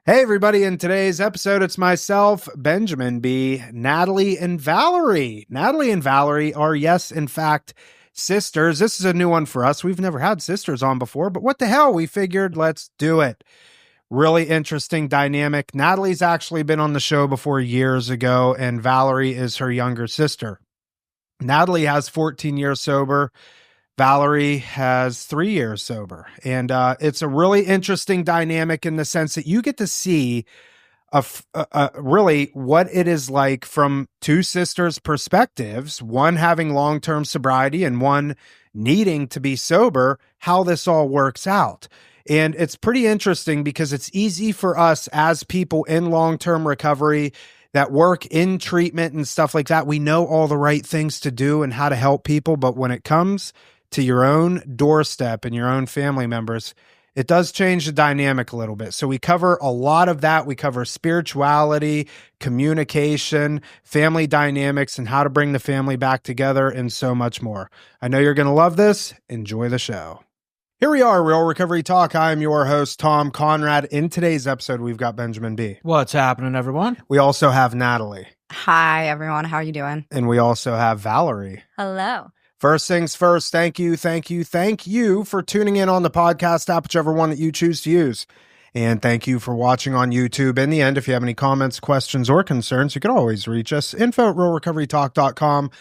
Hey, everybody. In today's episode, it's myself, Benjamin B., Natalie and Valerie. Natalie and Valerie are, yes, in fact, sisters. This is a new one for us. We've never had sisters on before, but what the hell? We figured let's do it. Really interesting dynamic. Natalie's actually been on the show before years ago, and Valerie is her younger sister. Natalie has 14 years sober. Valerie has 3 years sober. And it's a really interesting dynamic in the sense that you get to see really what it is like from two sisters' perspectives, one having long-term sobriety and one needing to be sober, how this all works out. And it's pretty interesting because it's easy for us as people in long-term recovery that work in treatment and stuff like that. We know all the right things to do and how to help people. But when it comes to your own doorstep and your own family members, it does change the dynamic a little bit. So we cover a lot of that. We cover spirituality, communication, family dynamics, and how to bring the family back together, and so much more. I know you're going to love this. Enjoy the show. Here we are, Real Recovery Talk. I am your host, Tom Conrad. In today's episode, we've got Benjamin B. What's happening, everyone? We also have Natalie. Hi, everyone. How are you doing? And we also have Valerie. Hello. First things first, thank you for tuning in on the podcast app, whichever one that you choose to use. And thank you for watching on YouTube. In the end, if you have any comments, questions, or concerns, you can always reach us, info@realrecoverytalk.com.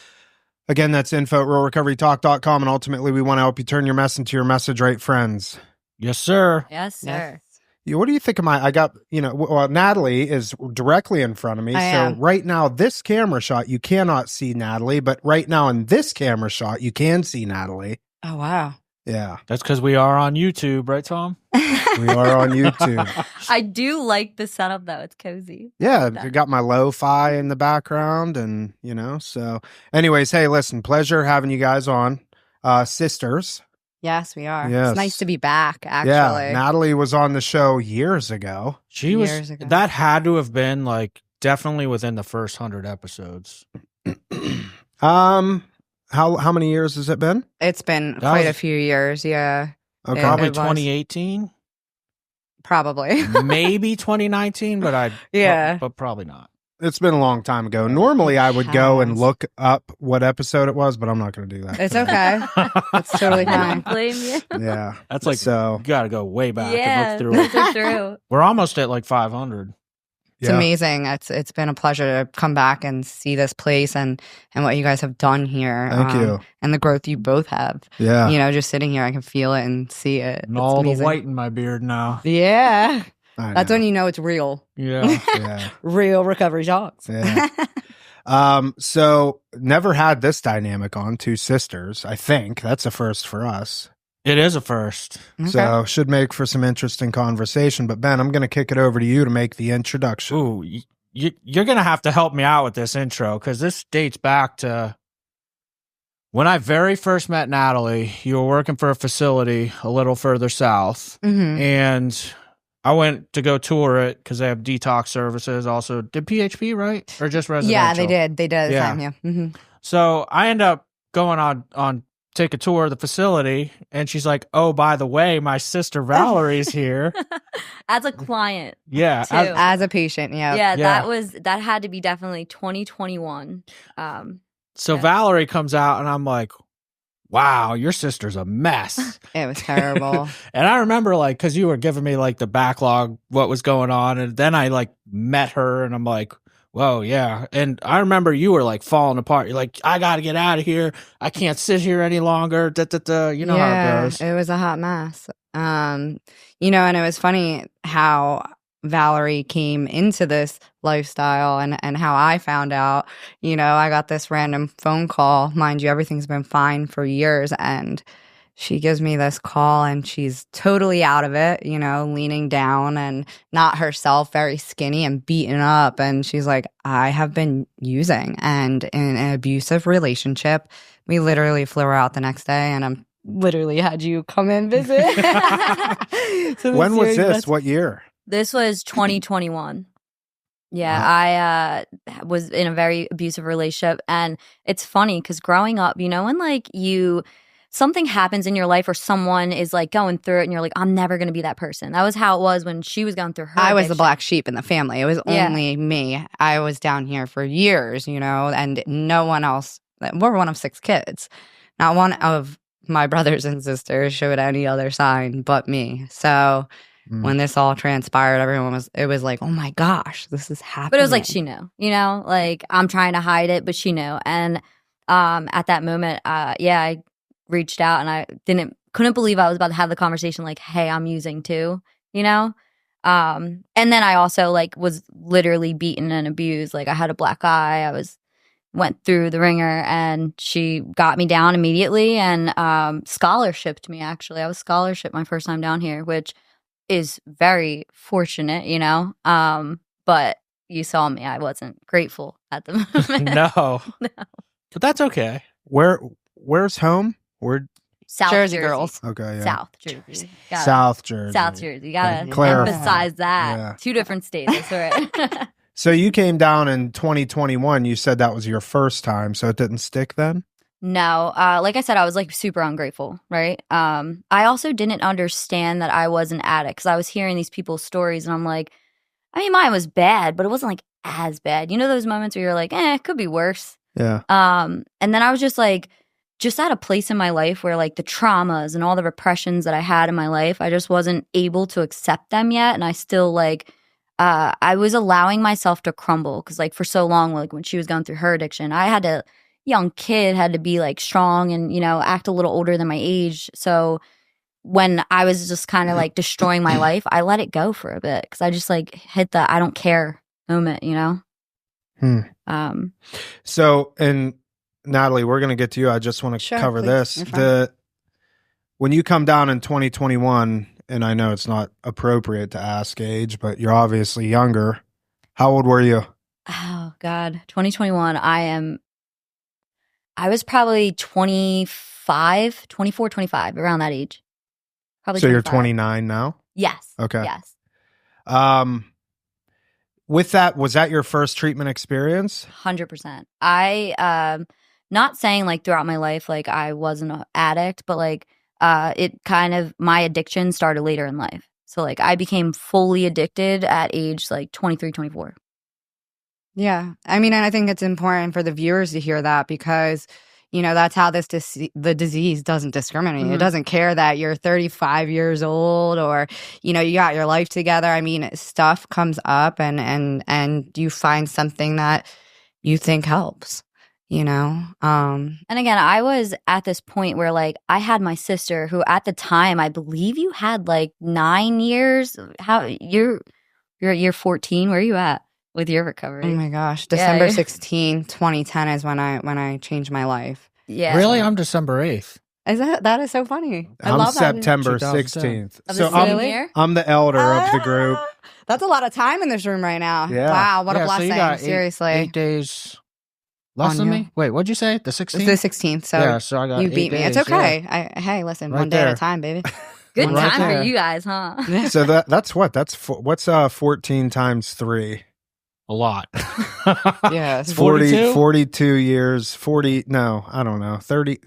Again, that's info@realrecoverytalk.com. And ultimately, we want to help you turn your mess into your message, right, friends? Yes, sir. Yes, sir. What do you think of I got, Natalie is directly in front of me. So right now, this camera shot, you cannot see Natalie, but right now in this camera shot, you can see Natalie. Oh, wow. Yeah. That's because we are on YouTube, right, Tom? We are on YouTube. I do like the setup, though. It's cozy. Yeah, I got my lo-fi in the background and, so anyways, hey, listen, pleasure having you guys on. Sisters. Yes, we are. Yes. It's nice to be back, actually. Yeah, Natalie was on the show years ago. Years ago. That had to have been, definitely within the first 100 episodes. How many years has it been? It's been quite a few years, yeah. Okay. Probably 2018? Probably. Maybe 2019, but but probably not. It's been a long time ago. Normally, I would go and look up what episode it was, but I'm not going to do that. It's okay. It's totally I fine. don't blame you. Yeah. That's you got to go way back Yeah, and look through it. through. We're almost at 500. It's amazing. It's been a pleasure to come back and see this place and what you guys have done here. Thank you. And the growth you both have. Yeah. Just sitting here, I can feel it and see it. And It's all amazing. the white in my beard now. Yeah. That's know. when you know it's real. Yeah. Yeah. Real recovery talks. Yeah. So never had this dynamic on, two sisters. I think that's a first for us. It is a first. Okay. So should make for some interesting conversation. But Ben, I'm going to kick it over to you to make the introduction. Ooh, you're going to have to help me out with this intro because this dates back to when I very first met Natalie. You were working for a facility a little further south, and I went to go tour it because they have detox services. Also, did PHP, right? Or just residential? Yeah, they did. They did. Yeah. Yeah. Mm-hmm. So I end up going on take a tour of the facility, and she's like, "Oh, by the way, my sister Valerie's here." As a client. Yeah. too. As a patient, yeah. Yeah, that had to be definitely 2021. So Yeah. Valerie comes out, and I'm like, wow, your sister's a mess. It was terrible. And I remember because you were giving me the backlog, what was going on. And then I met her and I'm like, whoa, yeah. And I remember you were falling apart. You're like, I got to get out of here. I can't sit here any longer. You know how it goes. It was a hot mess. And it was funny how Valerie came into this lifestyle and how I found out. I got this random phone call. Mind you, everything's been fine for years. And she gives me this call and she's totally out of it, leaning down and not herself, very skinny and beaten up. And she's like, I have been using and in an abusive relationship. We literally flew her out the next day and I'm literally had you come and visit. So when was this? What year? This was 2021. Yeah, I was in a very abusive relationship. And it's funny because growing up, when you something happens in your life or someone is like going through it and you're like, I'm never going to be that person. That was how it was when she was going through her I was the addiction. black sheep in the family. It was only me. I was down here for years, and no one else. We're one of 6 kids. Not one of my brothers and sisters showed any other sign but me. So when this all transpired, it was like, oh my gosh, this is happening. But it was like she knew, like I'm trying to hide it, but she knew. And at that moment, I reached out and I couldn't believe I was about to have the conversation like, hey, I'm using too, and then I also like was literally beaten and abused. Like I had a black eye. Went through the ringer, and she got me down immediately and scholarshiped me. Actually, I was scholarshiped my first time down here, which is very fortunate, but you saw me, I wasn't grateful at the moment. No, but that's okay. Where's home? South Jersey girls. Okay, yeah. South Jersey. South Jersey. South Jersey. Gotta Clarify. emphasize that. Yeah. 2 different states, that's right. So you came down in 2021. You said that was your first time, so it didn't stick then? No, like I said, I was like super ungrateful, right? I also didn't understand that I was an addict because I was hearing these people's stories and I'm like, I mean, mine was bad, but it wasn't like as bad. You know those moments where you're like, it could be worse. Yeah. And then I was just like, at a place in my life where like the traumas and all the repressions that I had in my life, I just wasn't able to accept them yet. And I still like, I was allowing myself to crumble because like for so long, like when she was going through her addiction, young kid had to be like strong and, act a little older than my age. So when I was just kind of like destroying my life, I let it go for a bit because I just like hit the I don't care moment, So, and Natalie, we're going to get to you. I just want to cover this. When you come down in 2021, and I know it's not appropriate to ask age, but you're obviously younger. How old were you? Oh God, 2021. I was probably 25, 24, 25, around that age. Probably. So 25. you're 29 now? Yes. Okay. Yes. With that, was that your first treatment experience? 100%. I not saying like throughout my life like I wasn't an addict, but like my addiction started later in life. So like I became fully addicted at age like 23, 24. Yeah. I mean, and I think it's important for the viewers to hear that because, that's how the disease doesn't discriminate. Mm-hmm. It doesn't care that you're 35 years old or, you got your life together. I mean, stuff comes up and you find something that you think helps, And again, I was at this point where like I had my sister who at the time, I believe you had like 9 years. How you're 14. Where are you at with your recovery? Oh my gosh. December 16, 2010 is when I changed my life. Yeah. Really? I'm December 8th. That is so funny. I I'm love that. September 2010. 16th. Of So the same year? I'm the elder of the group. That's a lot of time in this room right now. Yeah. Wow, what a So blessing. you got Seriously. 8 days less On than you. me? Wait, what'd you say? The 16th? It's the 16th, so, yeah, so I got you 8 beat me. days, It's okay. yeah. Hey, listen, Right one day at there. a time, baby. Good Right time there. for you guys, huh? So that's what? What's 14 times 3? A lot. Yeah. It's 42? 42 years, 40, no, I don't know, 30,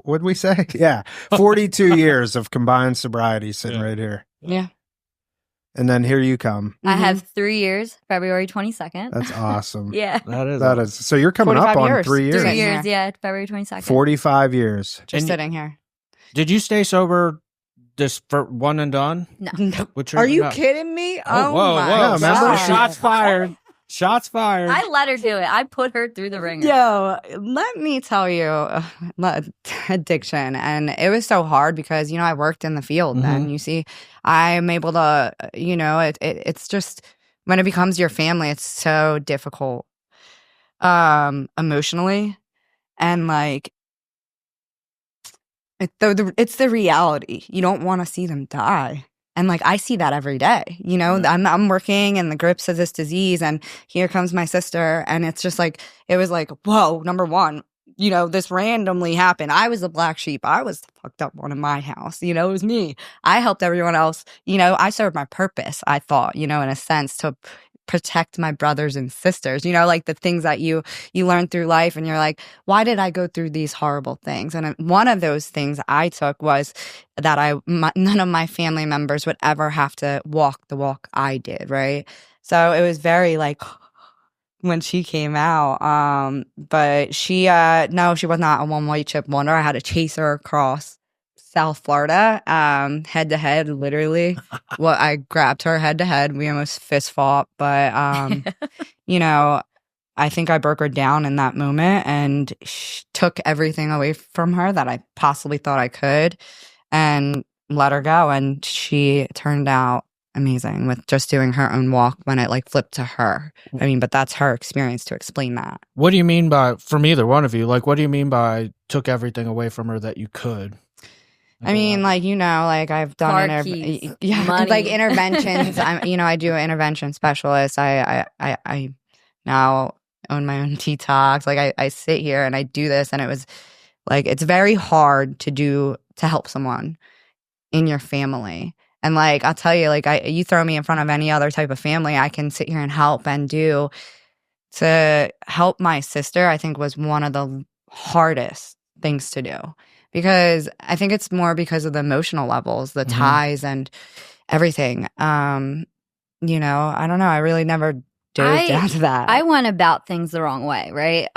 what'd we say? Yeah, 42 years of combined sobriety sitting right here. Yeah. And then here you come. I have 3 years, February 22nd. That's awesome. Yeah. That is, so you're coming up 45 on years. 3 years. 3 Sitting years, here. yeah, February 22nd. 45 years. Just And- sitting here. Did you stay sober this for one and done? No. With Are you treatment? kidding me? Oh, whoa, my whoa. No, remember God. she- Shots fired. Shots fired. I let her do it. I put her through the ringer. Yo, let me tell you, addiction. And it was so hard because, I worked in the field and you see, I'm able to, it's just when it becomes your family, it's so difficult emotionally. And like, it's the reality. You don't want to see them die. And like I see that every day, I'm working in the grips of this disease, and here comes my sister, and it's just like it was like, whoa, number one, this randomly happened. I was the black sheep. I was the fucked up one in my house. It was me. I helped everyone else. I served my purpose. I thought, in a sense, to protect my brothers and sisters, like the things that you learn through life, and you're like, why did I go through these horrible things? And one of those things I took was that none of my family members would ever have to walk the walk I did, right? So it was very like when she came out, but she no, she was not a one white chip wonder. I had to chase her across South Florida, head to head, literally. Well, I grabbed her head to head. We almost fist fought, but I think I broke her down in that moment and took everything away from her that I possibly thought I could, and let her go. And she turned out amazing with just doing her own walk when it like flipped to her. I mean, but that's her experience to explain that. What do you mean by, from either one of you, like, what do you mean by took everything away from her that you could? I mean, like, like I've done like interventions. I do an intervention specialist. I now own my own detox. Like I sit here and I do this, and it was like, it's very hard to help someone in your family. And like, I'll tell you, like you throw me in front of any other type of family, I can sit here and help and do. To help my sister, I think was one of the hardest things to do, because I think it's more because of the emotional levels, the ties and everything. I don't know. I really never dove down to that. I went about things the wrong way, right?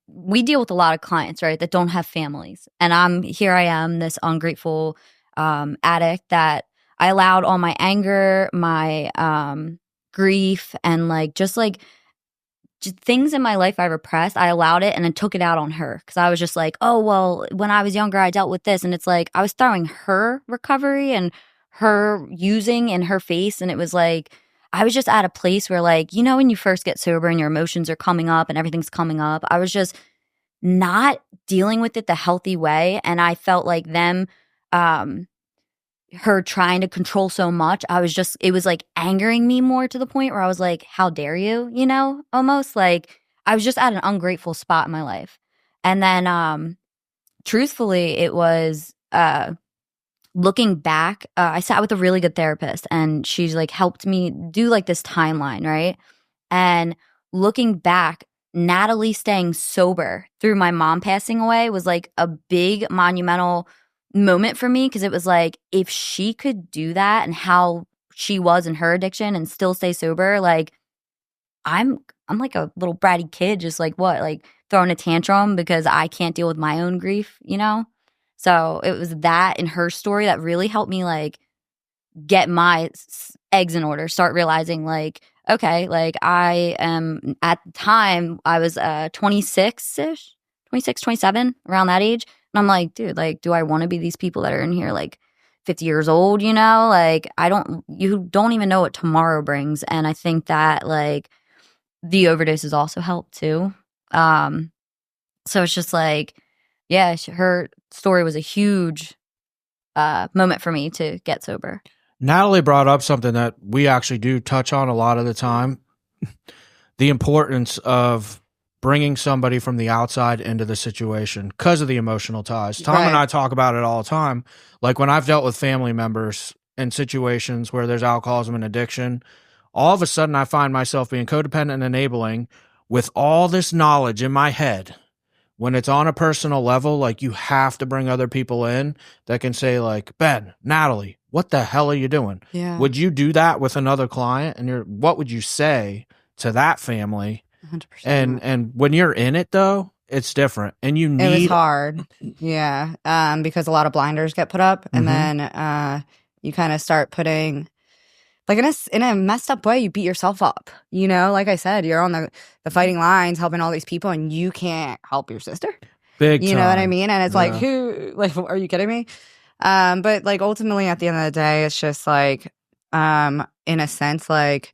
We deal with a lot of clients, right, that don't have families. And I am, this ungrateful addict that I allowed all my anger, my grief, and just things in my life I repressed. I allowed it and then took it out on her, because I was just like, oh, well, when I was younger, I dealt with this. And it's like I was throwing her recovery and her using in her face. And it was like I was just at a place where, like, when you first get sober and your emotions are coming up and everything's coming up, I was just not dealing with it the healthy way. And I felt like her trying to control so much, it was like angering me more, to the point where I was like, how dare you, almost like I was just at an ungrateful spot in my life. And then truthfully, it was looking back, I sat with a really good therapist, and she's like helped me do like this timeline, right? And looking back, Natalie staying sober through my mom passing away was like a big monumental moment for me, because it was like, if she could do that and how she was in her addiction and still stay sober, like I'm like a little bratty kid, just like throwing a tantrum because I can't deal with my own grief, So it was that in her story that really helped me like get my eggs in order, start realizing like, okay, like I am, at the time I was 26-ish, 26, 27, around that age. And I'm like, dude, like, do I want to be these people that are in here like 50 years old, Like, you don't even know what tomorrow brings. And I think that like the overdoses also helped too. So it's just like, yeah, her story was a huge moment for me to get sober. Natalie brought up something that we actually do touch on a lot of the time, the importance of bringing somebody from the outside into the situation because of the emotional ties. Tom and I talk about it all the time. Like when I've dealt with family members in situations where there's alcoholism and addiction, all of a sudden I find myself being codependent and enabling with all this knowledge in my head. When it's on a personal level, like you have to bring other people in that can say like, Ben, Natalie, what the hell are you doing? Yeah. Would you do that with another client? And what would you say to that family? 100%. And when you're in it though, it's different. And it was hard. Yeah. Because a lot of blinders get put up, and then you kind of start putting, like, in a messed up way, you beat yourself up. Like I said, you're on the fighting lines helping all these people, and you can't help your sister. Big time. You know what I mean? And it's like, are you kidding me? But like ultimately at the end of the day, it's just like, in a sense, like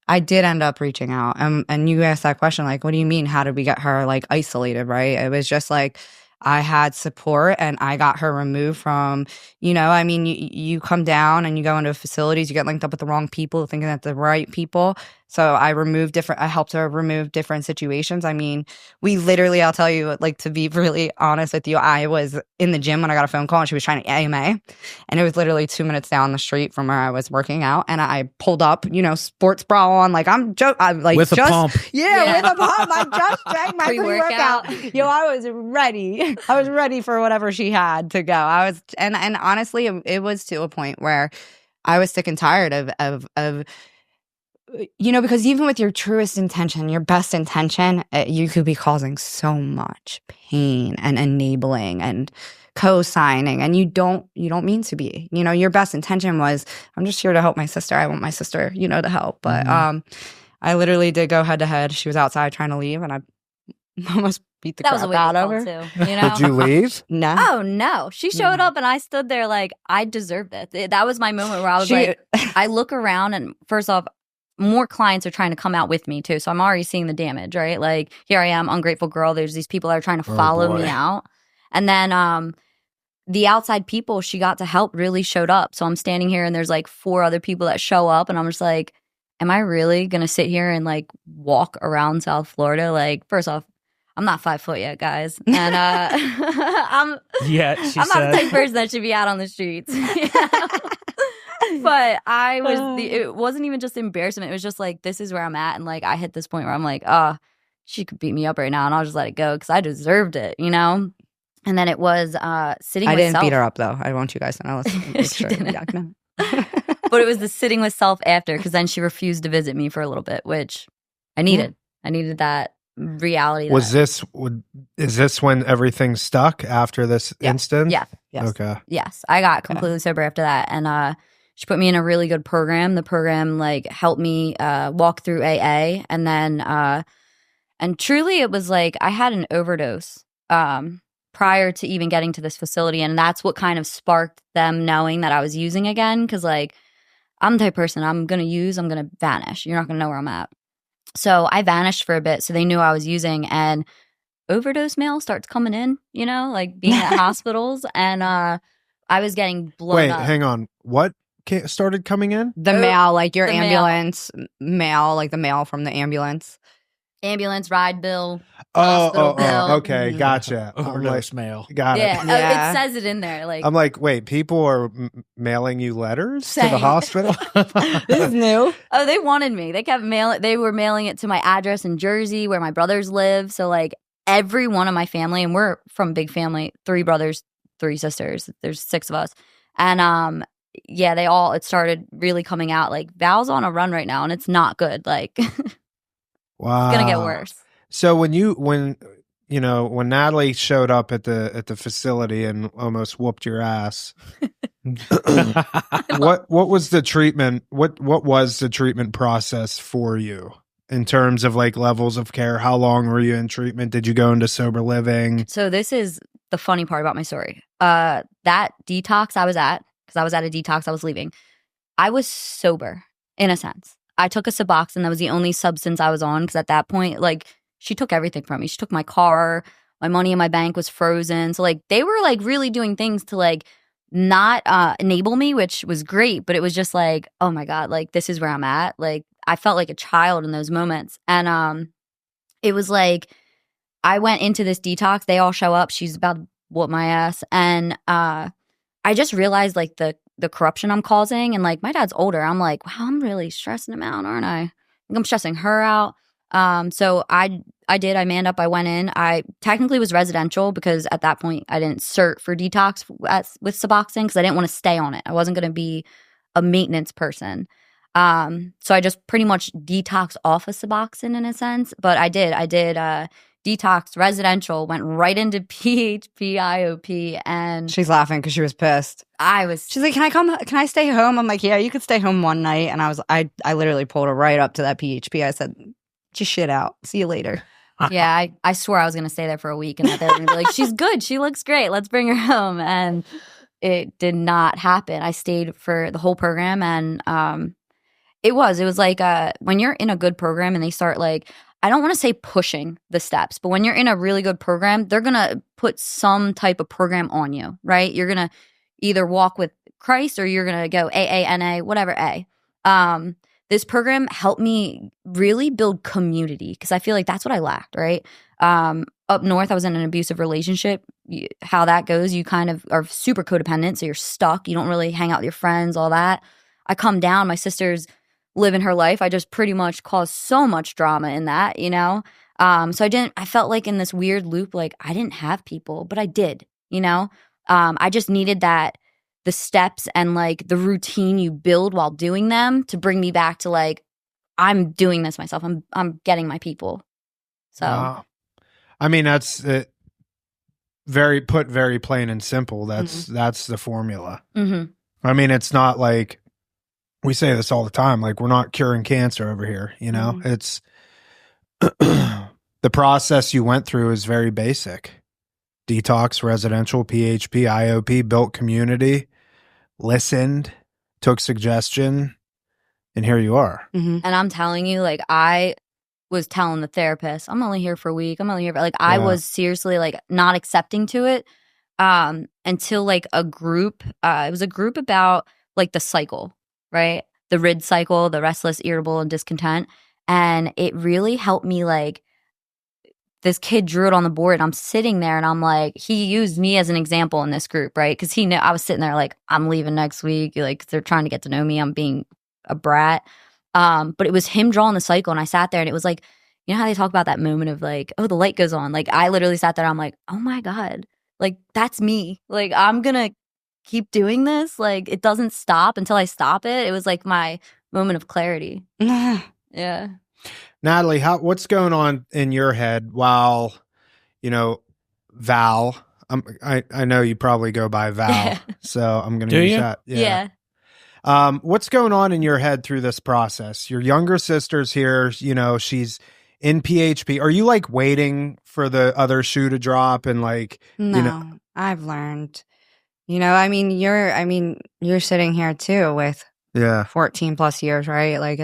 I did end up reaching out, and you asked that question, like, what do you mean? How did we get her like isolated? Right? It was just like, I had support and I got her removed from, I mean, you come down and you go into facilities, you get linked up with the wrong people thinking that the right people. So I helped her remove different situations. I mean, we literally, I'll tell you, like, to be really honest with you, I was in the gym when I got a phone call and she was trying to AMA, and it was literally 2 minutes down the street from where I was working out. And I pulled up, sports bra on, like I'm like with a pump. Yeah, with a pump. I just drank my pre-workout. I was ready. I was ready for whatever she had to go. And honestly, it was to a point where I was sick and tired of because even with your truest intention, your best intention, you could be causing so much pain and enabling and co-signing, and you don't mean to be. Your best intention was, I'm just here to help my sister. I want my sister, to help. But I literally did go head to head. She was outside trying to leave, and I almost beat the crap out of her. Too, Did you leave? No. Oh no, she showed up, and I stood there like I deserved it. That was my moment where I was like, I look around, and first off, more clients are trying to come out with me too. So I'm already seeing the damage, right? Like, here I am, ungrateful girl. There's these people that are trying to follow me out. And then the outside people she got to help really showed up. So I'm standing here and there's like 4 other people that show up, and I'm just like, am I really going to sit here and like walk around South Florida? Like, first off, I'm not 5 foot yet, guys. And I'm not the type of person that should be out on the streets. But I was, it wasn't even just embarrassment. It was just like, this is where I'm at. And like, I hit this point where I'm like, she could beat me up right now, and I'll just let it go because I deserved it, And then it was sitting with self. I didn't beat her up, though. I want you guys to know. She didn't. But it was the sitting with self after, because then she refused to visit me for a little bit, which I needed. I needed that reality. Is this when everything stuck after this instance? Yeah. Yes. Okay. Yes. I got completely sober after that. And she put me in a really good program. The program like helped me walk through AA. And then and truly it was like I had an overdose prior to even getting to this facility. And that's what kind of sparked them knowing that I was using again. Because like I'm the type of person, I'm going to use, I'm going to vanish. You're not going to know where I'm at. So I vanished for a bit. So they knew I was using, and overdose mail starts coming in, like being at hospitals. And I was getting blown up. Wait, hang on. What started coming in? The mail, like your ambulance mail, like the mail from the ambulance. Ambulance ride bill. Hospital bill. Okay, gotcha. Overdose mail. Got it. Yeah. It says it in there. Like, I'm like, wait, people are mailing you letters to the hospital? This is new. Oh, they wanted me. They kept They were mailing it to my address in Jersey, where my brothers live. So like every one of my family, and we're from a big family, 3 brothers, 3 sisters. There's 6 of us, and it started really coming out. Like, Val's on a run right now, and it's not good. Like, wow, it's gonna get worse. So when Natalie showed up at the facility and almost whooped your ass, what was the treatment? What was the treatment process for you in terms of like levels of care? How long were you in treatment? Did you go into sober living? So this is the funny part about my story. That detox I was at, because I was at a detox, I was leaving. I was sober in a sense. I took a Suboxone. That was the only substance I was on, because at that point, like, she took everything from me. She took my car. My money in my bank was frozen. So like they were like really doing things to like not enable me, which was great. But it was just like, oh my God, like this is where I'm at. Like I felt like a child in those moments. And it was like I went into this detox. They all show up. She's about to whoop my ass. And I just realized like the corruption I'm causing. And like my dad's older. I'm like, wow, I'm really stressing him out, aren't I? I'm stressing her out. So I manned up. I went in. I technically was residential because at that point I didn't cert for detox with Suboxone because I didn't want to stay on it. I wasn't going to be a maintenance person. So I just pretty much detoxed off of Suboxone in a sense. But I did detox residential, went right into PHP, IOP, and she's laughing because she was pissed. She's like, can I stay home? I'm like, yeah, you could stay home one night. And I literally pulled her right up to that PHP. I said, just shit out. See you later. Yeah, I swore I was going to stay there for a week and that they were going to be like, she's good. She looks great. Let's bring her home. And it did not happen. I stayed for the whole program. And it was like when you're in a good program and they start like, I don't want to say pushing the steps, but when you're in a really good program, they're going to put some type of program on you, right? You're going to either walk with Christ or you're going to go AA, NA, whatever A. this program helped me really build community because I feel like that's what I lacked, right? Up north, I was in an abusive relationship. How that goes, you kind of are super codependent, so you're stuck. You don't really hang out with your friends, all that. I come down, my sister's living her life. I just pretty much caused so much drama in that, you know? So I felt like in this weird loop, like I didn't have people, but I did, you know? I just needed the steps and like the routine you build while doing them to bring me back to like, I'm doing this myself. I'm getting my people. So, I mean, that's very plain and simple. That's the formula. I mean, it's not like we say this all the time. Like we're not curing cancer over here. You know, it's the process you went through is very basic. Detox, residential, PHP, IOP, built community, listened, took suggestion, and here you are. And I'm telling you, like, I was telling the therapist, I'm only here for a week. I'm only here for, like, I was seriously, like, not accepting to it until, like, a group. It was a group about, like, the cycle, right? The RID cycle, the restless, irritable, and discontent. And it really helped me, like, this kid drew it on the board. I'm sitting there and I'm like, he used me as an example in this group, right? Because he knew I was sitting there like, I'm leaving next week. Like, they're trying to get to know me. I'm being a brat. But it was him drawing the cycle. And I sat there and it was like, you know how they talk about that moment of like, oh, the light goes on. Like, I literally sat there. I'm like, oh my God, like, that's me. Like, I'm going to keep doing this. Like, it doesn't stop until I stop it. It was like my moment of clarity. Yeah. Natalie, what's going on in your head while, you know, Val? I know you probably go by Val, so I'm going to use that. Yeah. What's going on in your head through this process? Your younger sister's here. You know, she's in PHP. Are you like waiting for the other shoe to drop and like? No, you know? I've learned. You know, I mean, you're sitting here too with 14 plus years, right? Like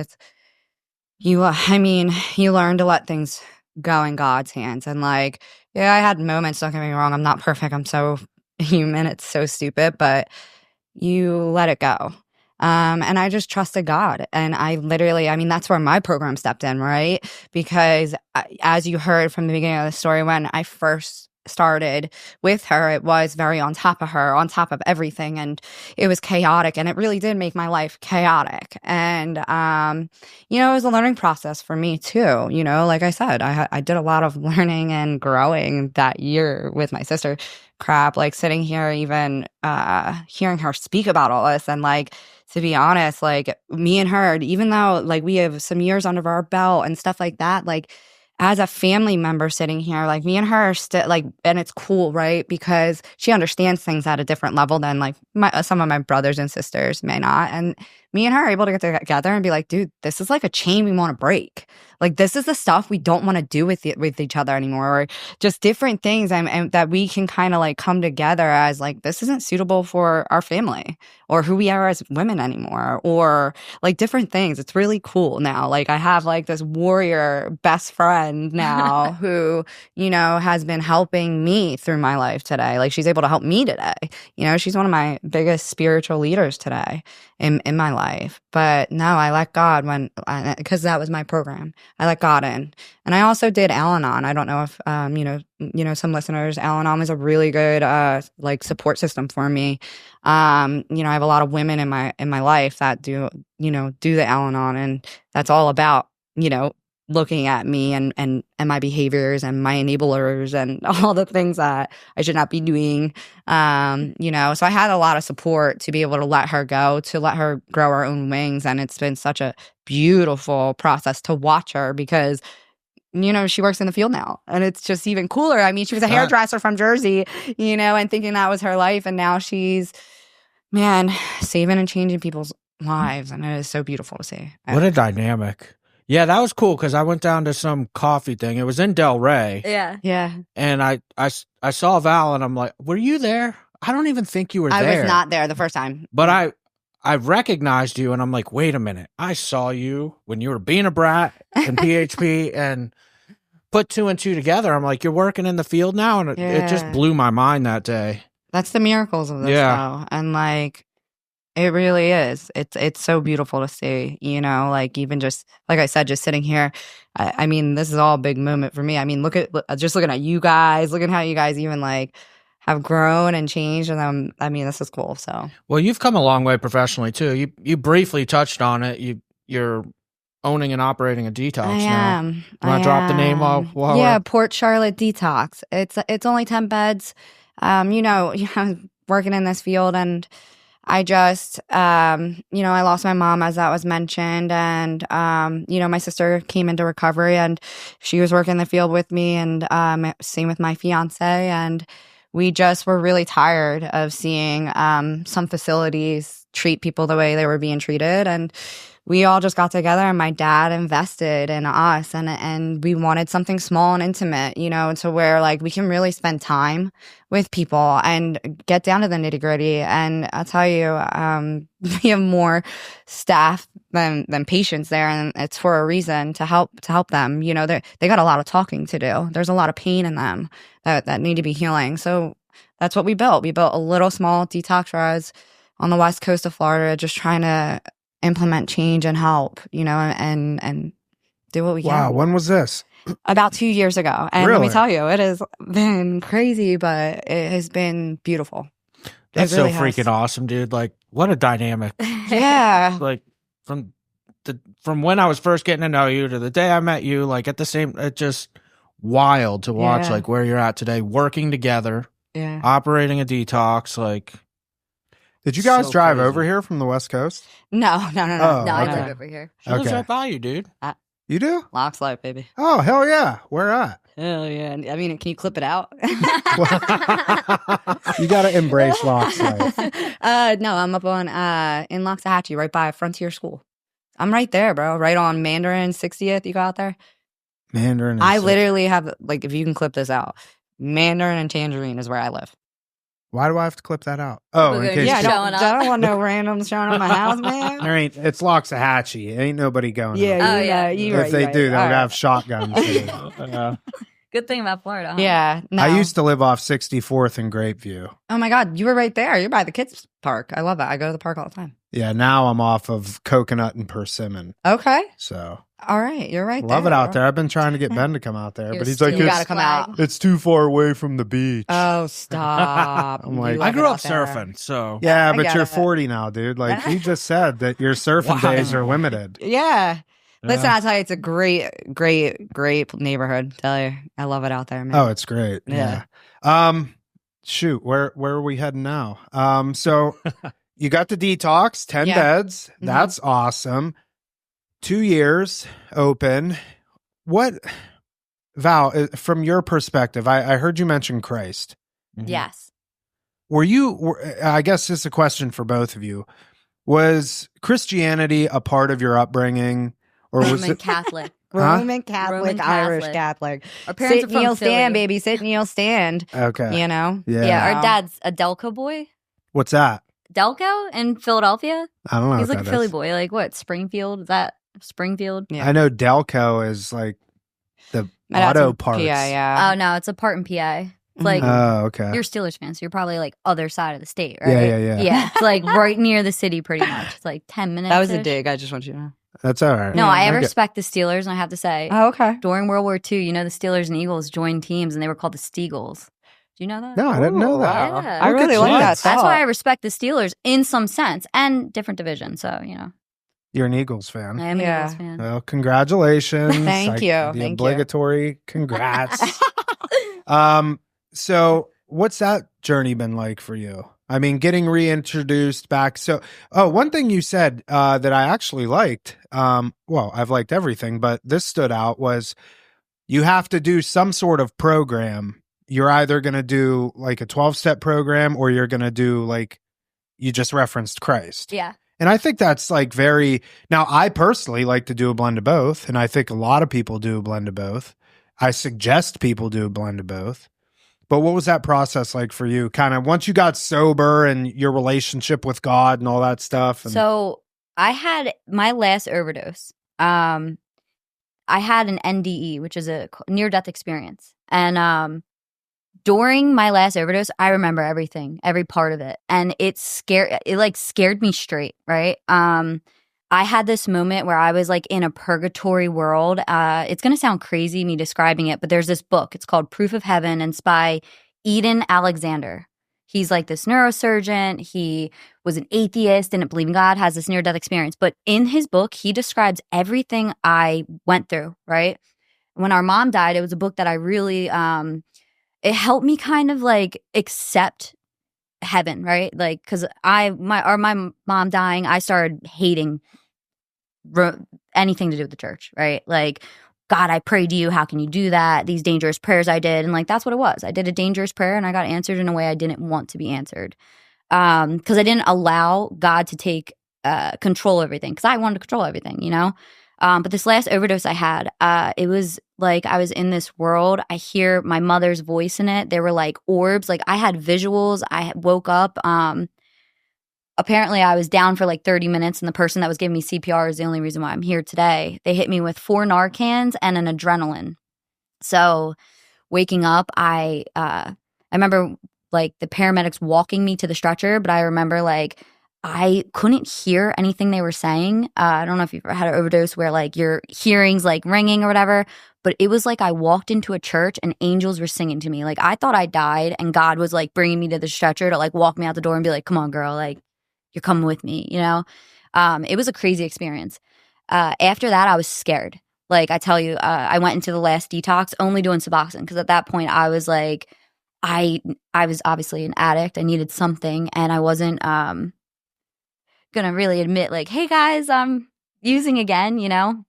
you learn to let things go in God's hands. And like, yeah, I had moments, don't get me wrong, I'm not perfect. I'm so human. It's so stupid, but you let it go. And I just trusted God. And I literally, that's where my program stepped in, right? Because as you heard from the beginning of the story, when I first started with her, it was very on top of her, on top of everything, and it was chaotic, and it really did make my life chaotic. And it was a learning process for me too. You know, like I said, I did a lot of learning and growing that year with my sister. Crap, like sitting here, even hearing her speak about all this, and like, to be honest, like me and her, even though like we have some years under our belt and stuff like that, like as a family member sitting here, like me and her are still like, and it's cool, right? Because she understands things at a different level than like some of my brothers and sisters may not. And me and her are able to get together and be like, dude, this is like a chain we want to break. Like, this is the stuff we don't want to do with each other anymore, or just different things and that we can kind of like come together as like, this isn't suitable for our family or who we are as women anymore, or like different things. It's really cool now. Like, I have like this warrior best friend now who, has been helping me through my life today. Like, she's able to help me today. She's one of my biggest spiritual leaders today in my life. But no, I let God because that was my program. I let God in. And I also did Al-Anon. I don't know if, some listeners, Al-Anon is a really good, like support system for me. I have a lot of women in my life that do the Al-Anon, and that's all about, looking at me and my behaviors and my enablers and all the things that I should not be doing. So I had a lot of support to be able to let her go, to let her grow her own wings. And it's been such a beautiful process to watch her because, she works in the field now, and it's just even cooler. She was a hairdresser from Jersey, and thinking that was her life. And now she's, saving and changing people's lives. And it is so beautiful to see. What a dynamic. Yeah, that was cool because I went down to some coffee thing. It was in Del Rey. Yeah. Yeah. And I saw Val and I'm like, were you there? I don't even think you were there. I was not there the first time. But I recognized you and I'm like, wait a minute. I saw you when you were being a brat in PHP and put two and two together. I'm like, you're working in the field now? And it just blew my mind that day. That's the miracles of this, though. And like, It really is. It's so beautiful to see, you know, like even just like I said, just sitting here. I mean, this is all a big moment for me. I mean, just looking at you guys, looking how you guys even like have grown and changed, and I mean, this is cool. So, Well, you've come a long way professionally too. You briefly touched on it. You're owning and operating a detox I now. am. You want to drop the name while Yeah, we're- Port Charlotte Detox. It's only 10 beds. You know, working in this field, and I just, you know, I lost my mom, as that was mentioned. And, you know, my sister came into recovery and she was working in the field with me, and same with my fiance. And we just were really tired of seeing some facilities treat people the way they were being treated. And we all just got together, and my dad invested in us, and we wanted something small and intimate, you know, to where like we can really spend time with people and get down to the nitty gritty. And I'll tell you, we have more staff than patients there, and it's for a reason, to help them. You know, they got a lot of talking to do. There's a lot of pain in them that need to be healing. So that's what we built. We built a little small detox res on the west coast of Florida, just trying to implement change and help, you know, and do what we can. Wow, when was this? About 2 years ago. And let Really? me tell you, it has been crazy, but it has been beautiful. That's really so freaking has. awesome, dude. Like, what a dynamic. Yeah. Like from when I was first getting to know you to the day I met you, like at the same, it's just wild to watch Yeah. like where you're at today, working together, Yeah. operating a detox. Like, Did you guys So drive crazy. over here from the West Coast? No. Oh, No, I okay. live over here. she lives Okay. right by you, dude. You do? Locks life, baby. Oh, hell yeah. Where at? Hell yeah. I mean, can you clip it out? You got to embrace Locks life. No, I'm up on in Loxahatchee, right by Frontier School. I'm right there, bro. Right on Mandarin 60th. You go out there? Mandarin. and I Six. literally have, like, if you can clip this out, Mandarin and Tangerine is where I live. Why do I have to clip that out? Oh, We're in gonna case just Yeah, you- showing I don't up. want no randoms showing up my house, man. there ain't. It's Loxahatchee. Ain't nobody going. Yeah, out. Oh, yeah. you If right, they you right. do, they'll All right. have shotguns. Good thing about Florida, huh? Yeah, no. I used to live off 64th and Grapeview. Oh my God, you were right there. You're by the kids' park. I love it. I go to the park all the time. Yeah, now I'm off of Coconut and Persimmon. Okay, So all right, you're right. love there, it out bro. there. I've been trying to get Ben to come out there, You're but he's like, You stealing gotta it's, come flag. out. it's too far away from the beach. Oh, stop! I'm like- You I love grew it up out there. surfing, so Yeah, I but get you're it. 40 now, dude. Like you just said that your surfing Wow. days are limited. Yeah. Listen, Yeah. I'll tell you, it's a great neighborhood. Tell you, I love it out there, man. Oh, it's great. Yeah. Yeah. Shoot, where are we heading now? So you got the detox, 10 Yeah. beds. Mhm. That's awesome. 2 years open. What, Val, from your perspective, I heard you mention Christ. Yes. I guess this is a question for both of you. Was Christianity a part of your upbringing, or was Roman it? Catholic. Roman Catholic, Roman Irish Catholic. Catholic. Our parents Sit, are from kneel, stand, Philly. baby. Sit, kneel, stand. Okay. You know? Yeah. Yeah, our Wow. dad's a Delco boy. What's that? Delco in Philadelphia. I don't know. He's what like a that Philly is. boy. Like what? Springfield? Is that Springfield? Yeah. I know Delco is like the My dad's auto from parts. PI, yeah. Oh no, it's a part in PI. It's like Oh, okay. you're a Steelers fan, so you're probably like other side of the state, right? Yeah. Yeah, it's like right near the city, pretty much. It's like 10 minutes. That was a dig. I just want you to know. That's all right. No, Yeah, I I get- respect the Steelers, and I have to say, Oh, okay. during World War II, you know, the Steelers and Eagles joined teams, and they were called the Steagles. Do you know that? No, I didn't know Ooh, that. wow. Yeah. I Look really at like you. that. That's why I thought. respect the Steelers in some sense, and different divisions. So you know, You're an Eagles fan. I am an Yeah. Eagles fan. Well, congratulations. Thank you. The Thank you. obligatory congrats. So what's that journey been like for you? I mean, getting reintroduced back. So, one thing you said that I actually liked, well, I've liked everything, but this stood out was you have to do some sort of program. You're either going to do like a 12-step program or you're going to do like, you just referenced Christ. Yeah. And I think that's like now I personally like to do a blend of both. And I think a lot of people do a blend of both. I suggest people do a blend of both. But what was that process like for you? Kind of once you got sober and your relationship with God and all that stuff. And, So I had my last overdose. I had an NDE, which is a near-death experience, and during my last overdose, I remember everything, every part of it. And it scared me straight, right? I had this moment where I was like in a purgatory world. It's going to sound crazy me describing it, but there's this book. It's called Proof of Heaven, and it's by Eden Alexander. He's like this neurosurgeon. He was an atheist, didn't believe in God, has this near-death experience. But in his book, he describes everything I went through, right? When our mom died, it was a book that I really, it helped me kind of like accept heaven, right? Like, because my mom dying, I started hating anything to do with the church, right? Like, God, I prayed to you. How can you do that? These dangerous prayers I did. And like, that's what it was. I did a dangerous prayer and I got answered in a way I didn't want to be answered. Because I didn't allow God to take control of everything, because I wanted to control everything, you know? But this last overdose I had, it was like I was in this world. I hear my mother's voice in it. There were like orbs. Like I had visuals. I woke up. Apparently I was down for like 30 minutes, and the person that was giving me CPR is the only reason why I'm here today. They hit me with 4 Narcans and an adrenaline. So waking up, I remember like the paramedics walking me to the stretcher, but I remember like I couldn't hear anything they were saying. I don't know if you've ever had an overdose where like your hearing's like ringing or whatever, but it was like I walked into a church and angels were singing to me. Like I thought I died, and God was like bringing me to the stretcher to like walk me out the door and be like, come on, girl, like you're coming with me, you know? It was a crazy experience. After that, I was scared. Like I tell you, I went into the last detox only doing Suboxone, because at that point I was like, I was obviously an addict. I needed something, and I wasn't gonna really admit like, hey guys, I'm using again, you know,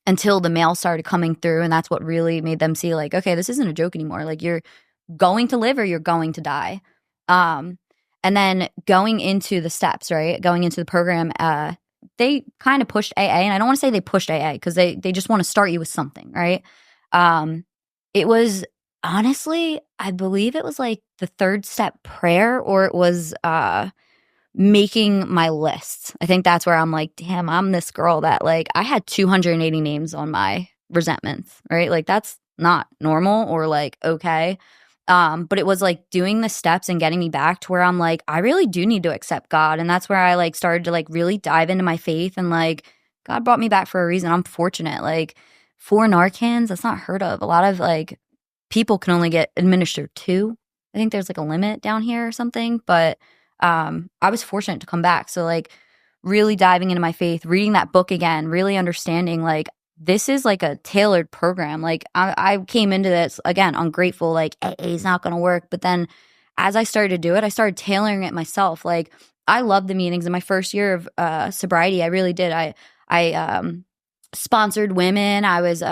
until the mail started coming through. And that's what really made them see like, okay, this isn't a joke anymore. Like you're going to live or you're going to die. And then going into the steps, right? Going into the program, they kind of pushed AA. And I don't want to say they pushed AA, because they just want to start you with something, right? It was honestly, I believe it was like the 3rd step prayer, or it was making my lists. I think that's where I'm like, damn, I'm this girl that like I had 280 names on my resentments, right? Like that's not normal or like okay. But it was like doing the steps and getting me back to where I'm like, I really do need to accept God. And that's where I like started to like really dive into my faith, and like God brought me back for a reason. I'm fortunate. Like 4 Narcans, that's not heard of. A lot of like people can only get administered 2. I think there's like a limit down here or something, but I was fortunate to come back. So like really diving into my faith, reading that book again, really understanding like this is like a tailored program. Like I came into this again ungrateful, like AA is not going to work. But then as I started to do it, I started tailoring it myself. Like I loved the meetings in my first year of sobriety. I really did. I sponsored women. I was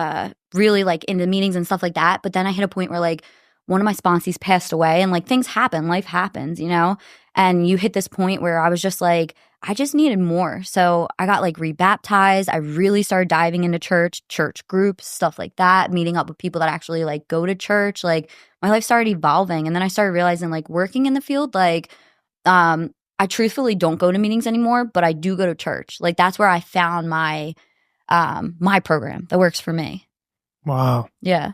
really like into meetings and stuff like that. But then I hit a point where like one of my sponsees passed away, and like things happen, life happens, you know? And you hit this point where I was just like, I just needed more. So I got like rebaptized. I really started diving into church groups, stuff like that, meeting up with people that actually like go to church. Like my life started evolving. And then I started realizing like working in the field, like I truthfully don't go to meetings anymore, but I do go to church. Like that's where I found my my program that works for me. Wow. Yeah.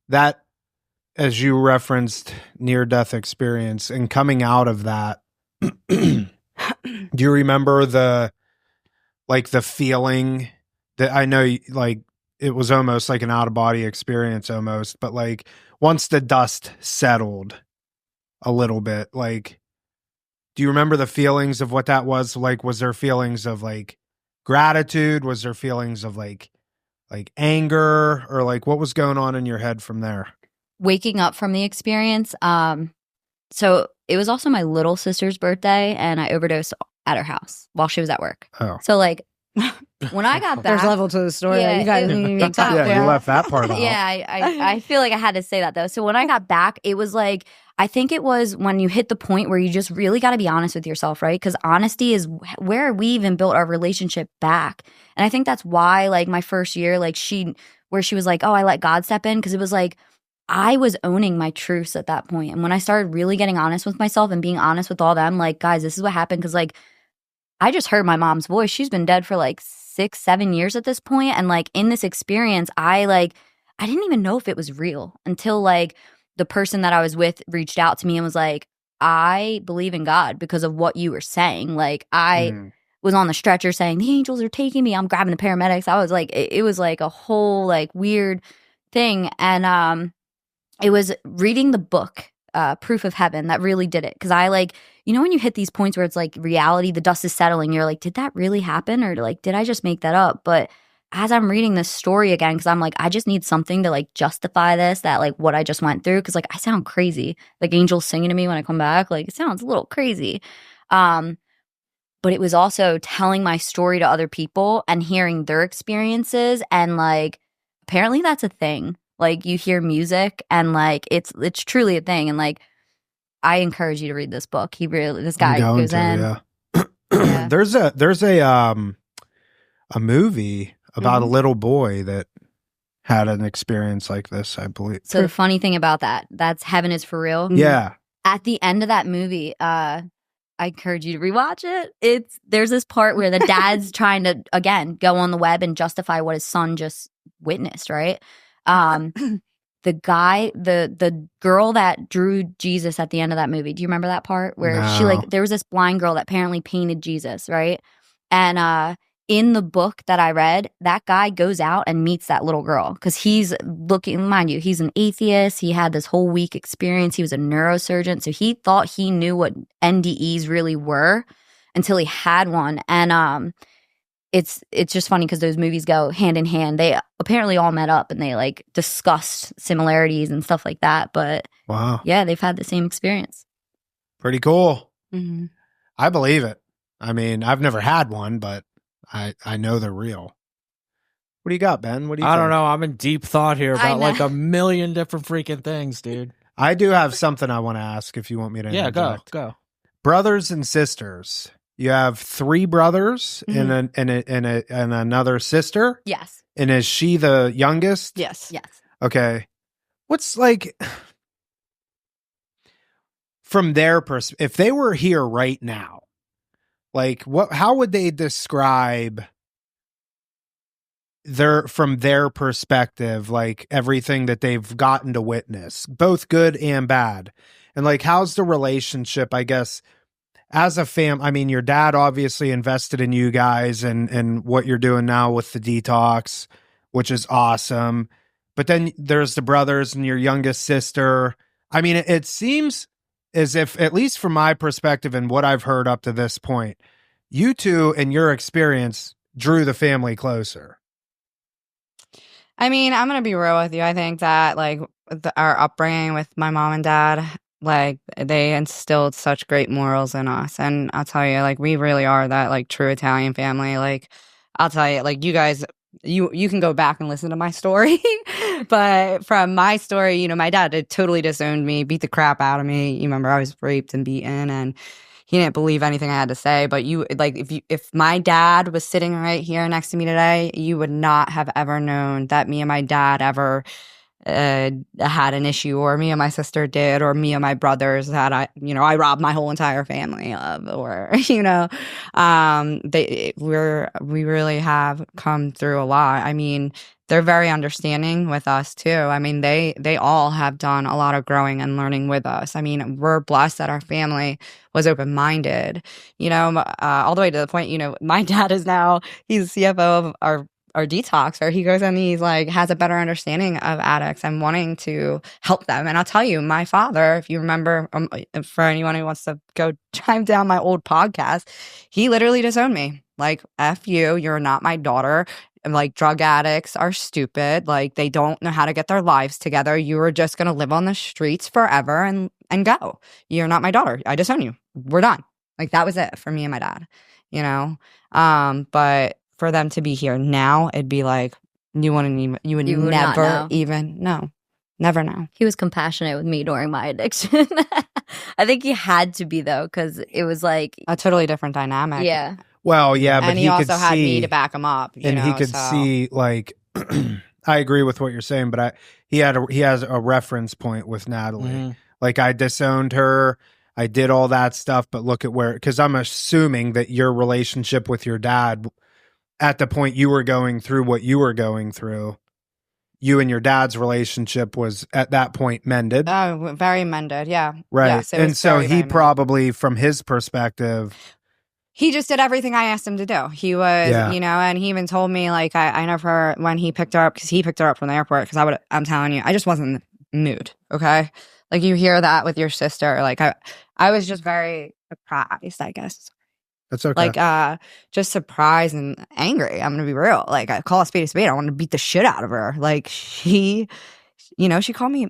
That, as you referenced, near-death experience and coming out of that, do you remember the feeling that I know, like, it was almost like an out-of-body experience almost, but like once the dust settled a little bit, like, do you remember the feelings of what that was? Like, was there feelings of like gratitude? Was there feelings of like anger, or like what was going on in your head from there? Waking up from the experience. So it was also my little sister's birthday, and I overdosed at her house while she was at work. Oh. So like when I got back, there's level to the story. Yeah, You guys didn't even talk. Yeah, you left that part out. Yeah, I feel like I had to say that though. So when I got back, it was like, I think it was when you hit the point where you just really got to be honest with yourself, right? Because honesty is where we even built our relationship back. And I think that's why like my first year, like she was like, oh, I let God step in, because it was like I was owning my truths at that point. And when I started really getting honest with myself and being honest with all them, like, guys, this is what happened. Because like I just heard my mom's voice. She's been dead for like 6-7 years at this point. And like in this experience, I I didn't even know if it was real until like the person that I was with reached out to me and was like, I believe in God because of what you were saying. Like I was on the stretcher saying, the angels are taking me. I'm grabbing the paramedics. I was like, it was like a whole like weird thing. And it was reading the book, Proof of Heaven, that really did it. Because I like, when you hit these points where it's like reality, the dust is settling, you're like, did that really happen? Or like, did I just make that up? But as I'm reading this story again, because I'm like, I just need something to like justify this, that like what I just went through. Because like I sound crazy. Like angels singing to me when I come back, like it sounds a little crazy. But it was also telling my story to other people and hearing their experiences. And like, apparently that's a thing. Like you hear music and like it's truly a thing. And like, I encourage you to read this book. This guy goes in. Yeah. Yeah. There's a movie about a little boy that had an experience like this, I believe. So the funny thing about that's Heaven is for Real. Yeah. At the end of that movie, I encourage you to rewatch it. There's this part where the dad's trying to, again, go on the web and justify what his son just witnessed, right? The guy, the girl that drew Jesus at the end of that movie, do you remember that part where she like, there was this blind girl that apparently painted Jesus, right? And in the book that I read, that guy goes out and meets that little girl because he's looking, mind you, he's an atheist. He had this whole week experience. He was a neurosurgeon. So he thought he knew what NDEs really were until he had one. And it's just funny because those movies go hand in hand. They apparently all met up and they like discussed similarities and stuff like that. But wow. Yeah, they've had the same experience. Pretty cool. Mm-hmm. I believe it. I mean, I've never had one, but I know they're real. What do you got, Ben? What do you I think? don't know. I'm in deep thought here about like a million different freaking things, dude. I do have something I want to ask if you want me to interject. Go. Brothers and sisters. You have 3 brothers and another sister? Yes. And is she the youngest? Yes. Yes. Okay. What's like from their perspective, if they were here right now, like how would they describe from their perspective, like everything that they've gotten to witness, both good and bad? And like, how's the relationship, I guess, as a I mean, your dad obviously invested in you guys and what you're doing now with the detox, which is awesome. But then there's the brothers and your youngest sister. I mean, it seems as if, at least from my perspective and what I've heard up to this point, you two and your experience drew the family closer. I mean, I'm going to be real with you. I think that like our upbringing with my mom and dad, like they instilled such great morals in us. And I'll tell you, like, we really are that like true Italian family. Like, I'll tell you, like, you guys, you can go back and listen to my story. But from my story, my dad totally disowned me, beat the crap out of me. You remember I was raped and beaten and he didn't believe anything I had to say. But if my dad was sitting right here next to me today, you would not have ever known that me and my dad ever had an issue, or me and my sister did, or me and my brothers that I robbed my whole entire family of, or we really have come through a lot. I mean, they're very understanding with us too. I mean, they all have done a lot of growing and learning with us. I mean, we're blessed that our family was open-minded, all the way to the point, my dad is now, he's CFO of our detox, where he goes and he's like has a better understanding of addicts and wanting to help them. And I'll tell you, my father, if you remember, for anyone who wants to go chime down my old podcast, he literally disowned me. Like, F you, you're not my daughter. And like, drug addicts are stupid. Like, they don't know how to get their lives together. You are just going to live on the streets forever and go. You're not my daughter. I disown you. We're done. Like, that was it for me and my dad, but for them to be here now, it'd be like, you would never even know. Never know. He was compassionate with me during my addiction. I think he had to be, though, because it was like a totally different dynamic. Yeah. Well, yeah, but and he also had me to back him up. And he could see, like, I agree with what you're saying, but he has a reference point with Natalie. Mm-hmm. Like, I disowned her. I did all that stuff, but look at because I'm assuming that your relationship with your dad, at the point you were going through what you were going through, you and your dad's relationship was at that point mended. Oh, very mended. Yeah. Right. Yes, it and was so very, he very mended. probably, from his perspective, he just did everything I asked him to do. He was, Yeah. and he even told me, like, I never, when he picked her up, because he picked her up from the airport, because I'm telling you, I just wasn't in the mood. Okay. Like, you hear that with your sister. Like, I was just very surprised, I guess. that's okay. Like, just surprised and angry. I'm gonna be real. Like, I call a spade a spade. I want to beat the shit out of her. Like, she called me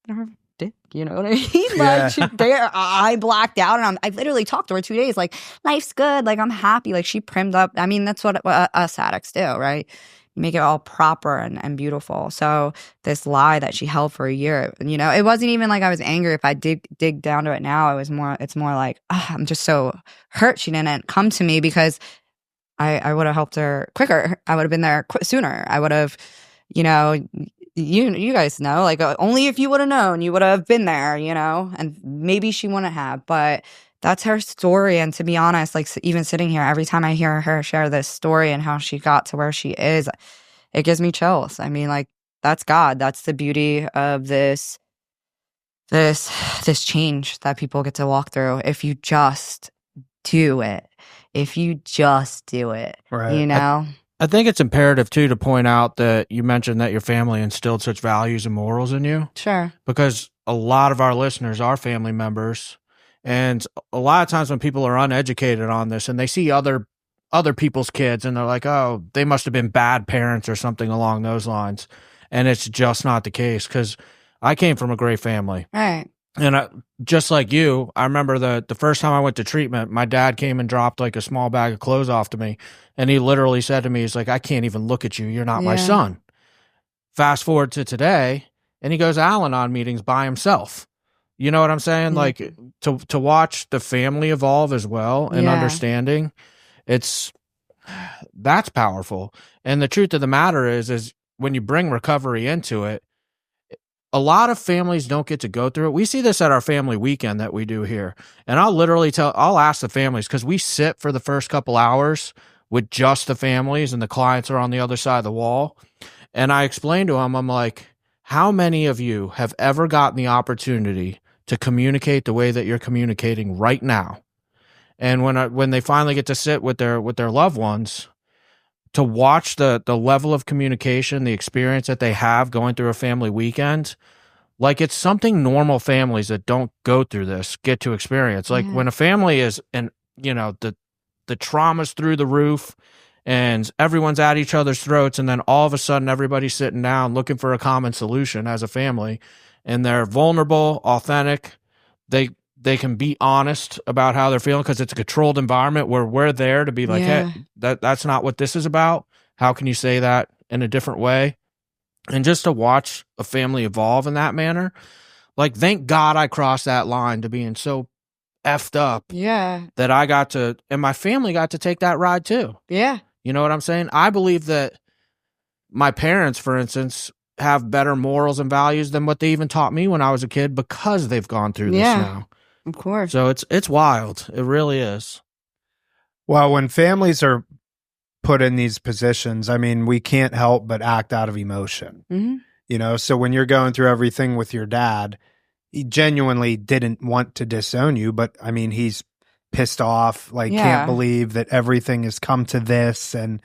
her dick. You know what I mean? Yeah. Like, I blacked out, and I literally talked to her 2 days. Like, life's good. Like, I'm happy. Like, she primmed up. I mean, that's what us addicts do, right? You make it all proper and beautiful. So this lie that she held for a year, it wasn't even like I was angry. If I dig down to it now, it's more like, I'm just so hurt she didn't come to me, because I would have helped her quicker. I would have been there sooner. I would have, you guys know, like, only if you would have known, you would have been there, and maybe she wouldn't have, but that's her story. And to be honest, like, even sitting here, every time I hear her share this story and how she got to where she is, it gives me chills. I mean, like, that's God. That's the beauty of this change that people get to walk through if you just do it. Right. I think it's imperative too to point out that you mentioned that your family instilled such values and morals in you. Sure. Because a lot of our listeners are family members, and a lot of times when people are uneducated on this and they see other people's kids and they're like, oh, they must have been bad parents or something along those lines, and it's just not the case. Because I came from a great family, Right. and just like you, I remember the first time I went to treatment, my dad came and dropped like a small bag of clothes off to me, and he literally said to me, he's like, I can't even look at you. You're not my Yeah. son. Fast forward to today, and he goes Al-Anon meetings by himself. You know what I'm saying? Mhm. Like, to watch the family evolve as well and Yeah. understanding, that's powerful. And the truth of the matter is when you bring recovery into it, a lot of families don't get to go through it. We see this at our family weekend that we do here. And I'll ask the families, because we sit for the first couple hours with just the families and the clients are on the other side of the wall. And I explain to them, I'm like, how many of you have ever gotten the opportunity to communicate the way that you're communicating right now? And when they finally get to sit with their loved ones, to watch the level of communication, the experience that they have going through a family weekend, like, it's something normal families that don't go through this get to experience. Like, when a family is, and the trauma's through the roof and everyone's at each other's throats, and then all of a sudden everybody's sitting down looking for a common solution as a family, and they're vulnerable, authentic, they can be honest about how they're feeling, because it's a controlled environment where we're there to be like, Yeah. hey, that's not what this is about. How can you say that in a different way? And just to watch a family evolve in that manner, like, thank God I crossed that line to being so effed up Yeah. that I got to, and my family got to take that ride too. Yeah. You know what I'm saying? I believe that my parents, for instance, have better morals and values than what they even taught me when I was a kid, because they've gone through this Yeah. now. Of course. So it's wild. It really is. Well, when families are put in these positions, I mean, we can't help but act out of emotion. Mm-hmm. So when you're going through everything with your dad, he genuinely didn't want to disown you, but I mean, he's pissed off, like, Yeah. can't believe that everything has come to this. And,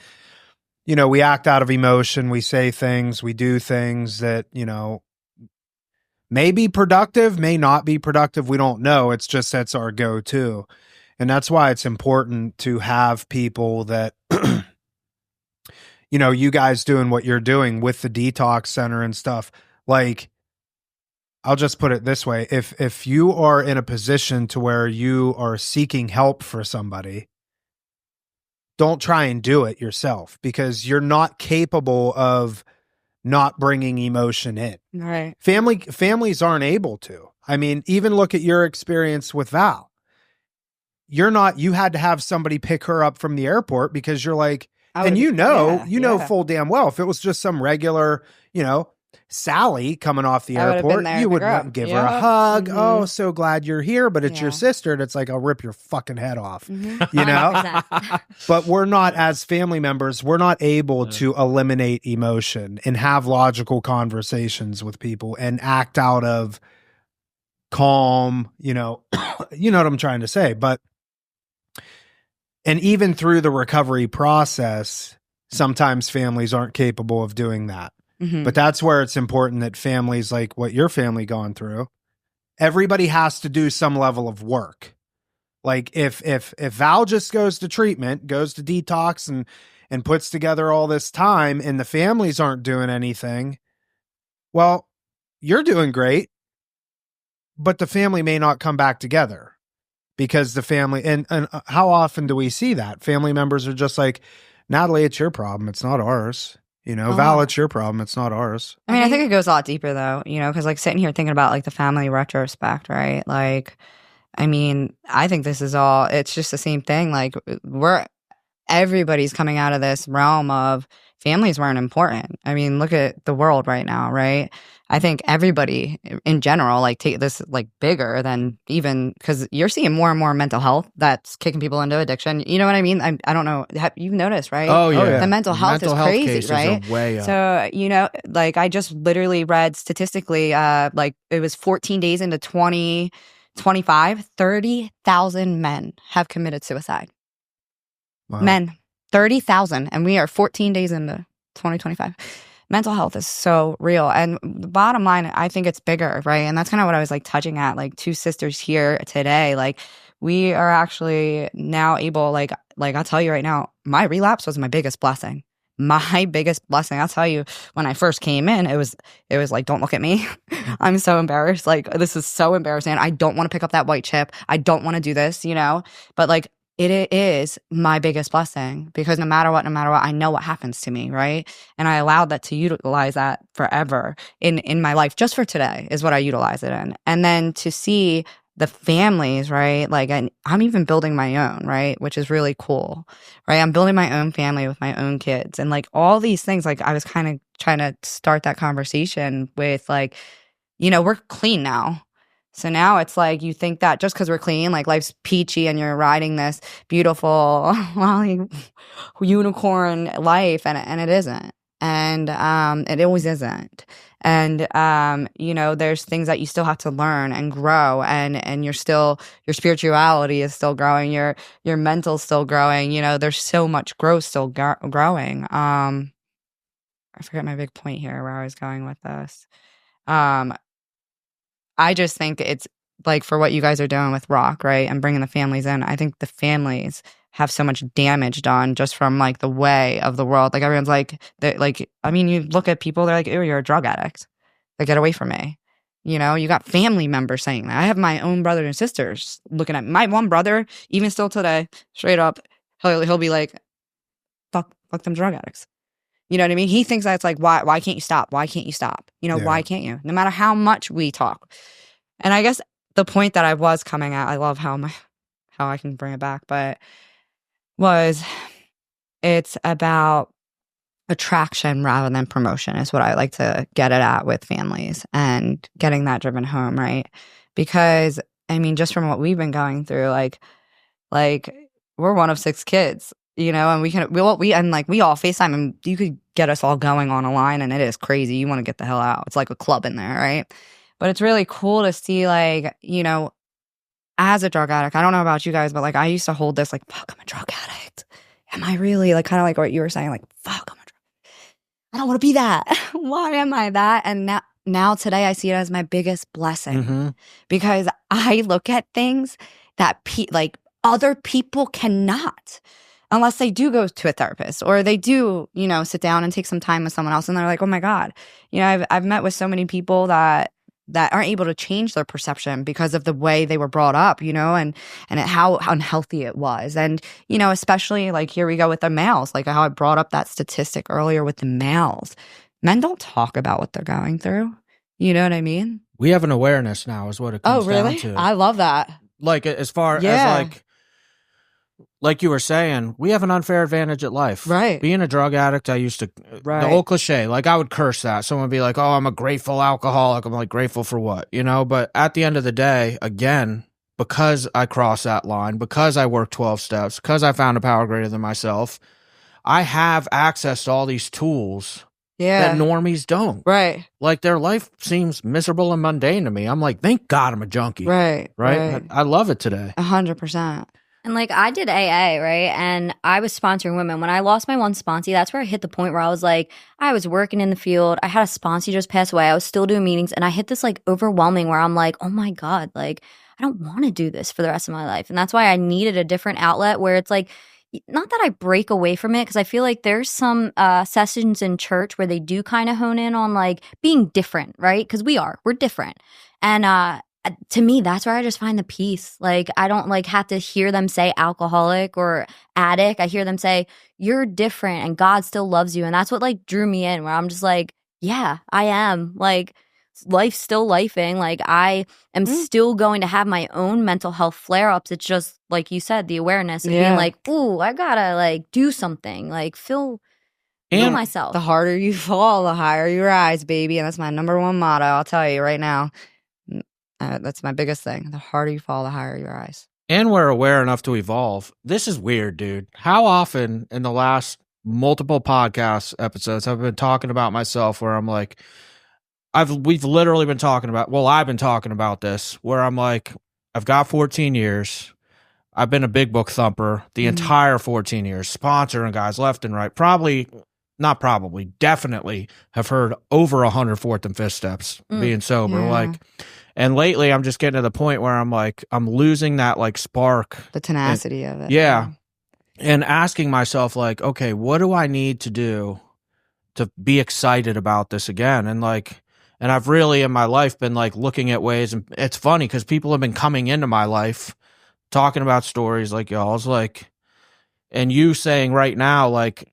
we act out of emotion. We say things, we do things that, may be productive, may not be productive. We don't know. It's just, that's our go-to. And that's why it's important to have people that, you guys doing what you're doing with the detox center and stuff. Like, I'll just put it this way. If you are in a position to where you are seeking help for somebody, don't try and do it yourself, because you're not capable of not bringing emotion in. Right. Families aren't able to. I mean, even look at your experience with Val. You had to have somebody pick her up from the airport, because you're like, and yeah. full damn well, if it was just some regular, Sally coming off the I would've been airport, there you to would grow want up. give her a Yep. hug. Mhm. Oh, so glad you're here. But it's your Yeah. sister, and it's like, I'll rip your fucking head off. Mhm. You know? 100%. But we're not, as family members, we're not able Yeah. to eliminate emotion and have logical conversations with people and act out of calm, you know what I'm trying to say. But, and even through the recovery process, sometimes families aren't capable of doing that. Mhm. But that's where it's important that families like what your family gone through, everybody has to do some level of work. Like if Val just goes to treatment, goes to detox and puts together all this time and the families aren't doing anything, well, you're doing great, but the family may not come back together because the family and how often do we see that? Family members are just like, Natalie, it's your problem. It's not ours. You know, Val, it's your problem. It's not ours. I mean, I think it goes a lot deeper though, you know, because like sitting here thinking about like the family retrospect, right? Like, I mean, I think this is all, it's just the same thing. Like, everybody's coming out of this realm of families weren't important. I mean, look at the world right now, right? I think everybody in general, like, take this like bigger than even, because you're seeing more and more mental health that's kicking people into addiction. You know what I mean? I don't know. You've noticed, right? Oh yeah. The mental health is crazy, cases right? are way up. So, you know, like I just literally read statistically, like it was 14 days into 2025, 30,000 men have committed suicide. Wow. Men, 30,000. And we are 14 days into 2025. Mental health is so real. And the bottom line, I think it's bigger, right? And that's kind of what I was like touching at, like two sisters here today. Like we are actually now able, like I'll tell you right now, my relapse was my biggest blessing. My biggest blessing. I'll tell you, when I first came in, it was like, don't look at me. I'm so embarrassed. Like, this is so embarrassing. I don't want to pick up that white chip. I don't want to do this, you know? But like, it is my biggest blessing because no matter what, I know what happens to me, right? And I allowed that to utilize that forever in my life. Just for today is what I utilize it in. And then to see the families, right? Like I'm even building my own, right? Which is really cool, right? I'm building my own family with my own kids and like all these things. Like I was kind of trying to start that conversation with like, you know, we're clean now. So now it's like you think that just because we're clean, like life's peachy and you're riding this beautiful unicorn life, and it isn't. And it always isn't. And you know, there's things that you still have to learn and grow, and your spirituality is still growing, your mental's still growing. You know, there's so much growth still growing. I forget my big point here where I was going with this. I just think it's like for what you guys are doing with Rock, right? And bringing the families in. I think the families have so much damage done just from like the way of the world. Like everyone's like, I mean, you look at people, they're like, ew, you're a drug addict. Like, get away from me. You know, you got family members saying that. I have my own brothers and sisters looking at me. My one brother, even still today, straight up, he'll be like, fuck them drug addicts. You know what I mean? He thinks that's like, why can't you stop? Why can't you stop? You know, why can't you? No matter how much we talk. And I guess the point that I was coming at, I love how I can bring it back, but it's about attraction rather than promotion is what I like to get it at with families and getting that driven home, right? Because I mean, just from what we've been going through, like we're one of 6 kids. You know, and we all FaceTime and you could get us all going on a line and it is crazy. You want to get the hell out. It's like a club in there, right? But it's really cool to see, like, you know, as a drug addict, I don't know about you guys, but like I used to hold this like, fuck, I'm a drug addict. Am I really? Like kind of like what you were saying, like, fuck, I'm a drug addict. I don't want to be that. Why am I that? And now today I see it as my biggest blessing because I look at things that like other people cannot. Unless they do go to a therapist or they do, you know, sit down and take some time with someone else and they're like, oh my God, you know, I've met with so many people that aren't able to change their perception because of the way they were brought up, you know, and how unhealthy it was. And, you know, especially like here we go with the males, like how I brought up that statistic earlier with the males. Men don't talk about what they're going through. You know what I mean? We have an awareness now is what it comes down to. I love that. Like as far as like, like you were saying, we have an unfair advantage at life. Right. Being a drug addict, I used to, the old cliche, like I would curse that. Someone would be like, oh, I'm a grateful alcoholic. I'm like, grateful for what? You know, but at the end of the day, again, because I crossed that line, because I worked 12 steps, because I found a power greater than myself, I have access to all these tools that normies don't. Right. Like their life seems miserable and mundane to me. I'm like, thank God I'm a junkie. Right. I love it today. 100%. And like I did AA, right? And I was sponsoring women. When I lost my one sponsee, that's where I hit the point where I was like, I was working in the field. I had a sponsee just pass away. I was still doing meetings. And I hit this like overwhelming where I'm like, oh my God, like I don't want to do this for the rest of my life. And that's why I needed a different outlet where it's like, not that I break away from it, because I feel like there's some sessions in church where they do kind of hone in on like being different, right? Because we're different. And to me, that's where I just find the peace. Like I don't like have to hear them say alcoholic or addict. I hear them say, you're different and God still loves you. And that's what like drew me in, where I'm just like, yeah, I am. Like life's still lifing. Like I am still going to have my own mental health flare-ups. It's just like you said, the awareness of being like, ooh, I gotta like do something, like feel myself. The harder you fall, the higher you rise, baby. And that's my number one motto. I'll tell you right now. That's my biggest thing. The harder you fall, the higher you rise. And we're aware enough to evolve. This is weird, dude. How often in the last multiple podcast episodes have I been talking about myself where I'm like, we've literally been talking about, I've been talking about this where I'm like, I've got 14 years. I've been a big book thumper the entire 14 years, sponsoring guys left and right. Definitely have heard over 100 fourth and fifth steps being sober. Like, and lately I'm just getting to the point where I'm like, I'm losing that like spark. The tenacity of it. Yeah. And asking myself like, okay, what do I need to do to be excited about this again? And like, and I've really in my life been like looking at ways, and it's funny because people have been coming into my life talking about stories like y'all's, like, and you saying right now, like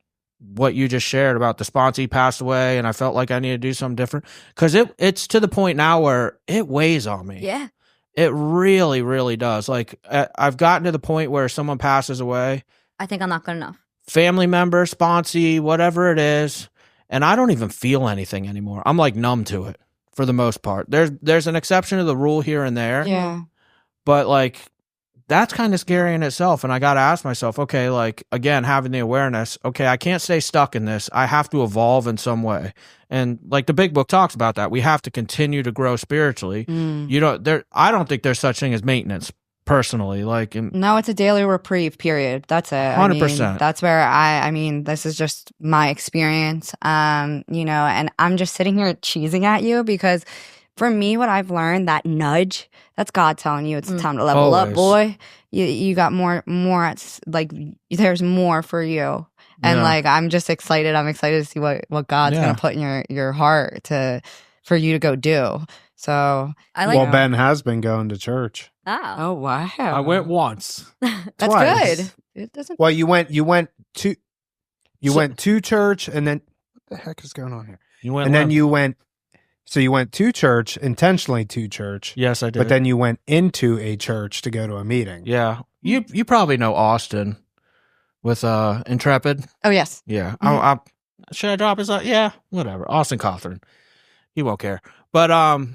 what you just shared about the sponsee passed away, and I felt like I need to do something different because it's to the point now where it weighs on me. Yeah. It really, really does. Like I've gotten to the point where someone passes away. I think I'm not good enough. Family member, sponsee, whatever it is. And I don't even feel anything anymore. I'm like numb to it for the most part. There's an exception to the rule here and there. Yeah. But like, that's kind of scary in itself. And I got to ask myself, okay, like, again, having the awareness, okay, I can't stay stuck in this. I have to evolve in some way. And like the big book talks about that. We have to continue to grow spiritually. I don't think there's such thing as maintenance. Personally, like no, it's a daily reprieve. Period. That's it. 100%. That's where I mean, this is just my experience. And I'm just sitting here cheesing at you because, for me, what I've learned, that nudge, that's God telling you it's time to level up, boy. You got more. It's like there's more for you, and like I'm just excited. I'm excited to see what God's gonna put in your heart for you to go do. So Ben has been going to church. Oh wow! I went once. That's Twice. good. It doesn't. Well, you went to church, and then what the heck is going on here? Then you went to church, intentionally to church. Yes, I did. But then you went into a church to go to a meeting. Yeah, you probably know Austin with Intrepid. Oh yes. Yeah. Should I drop his? Yeah, whatever. Austin Cawthorn. He won't care. But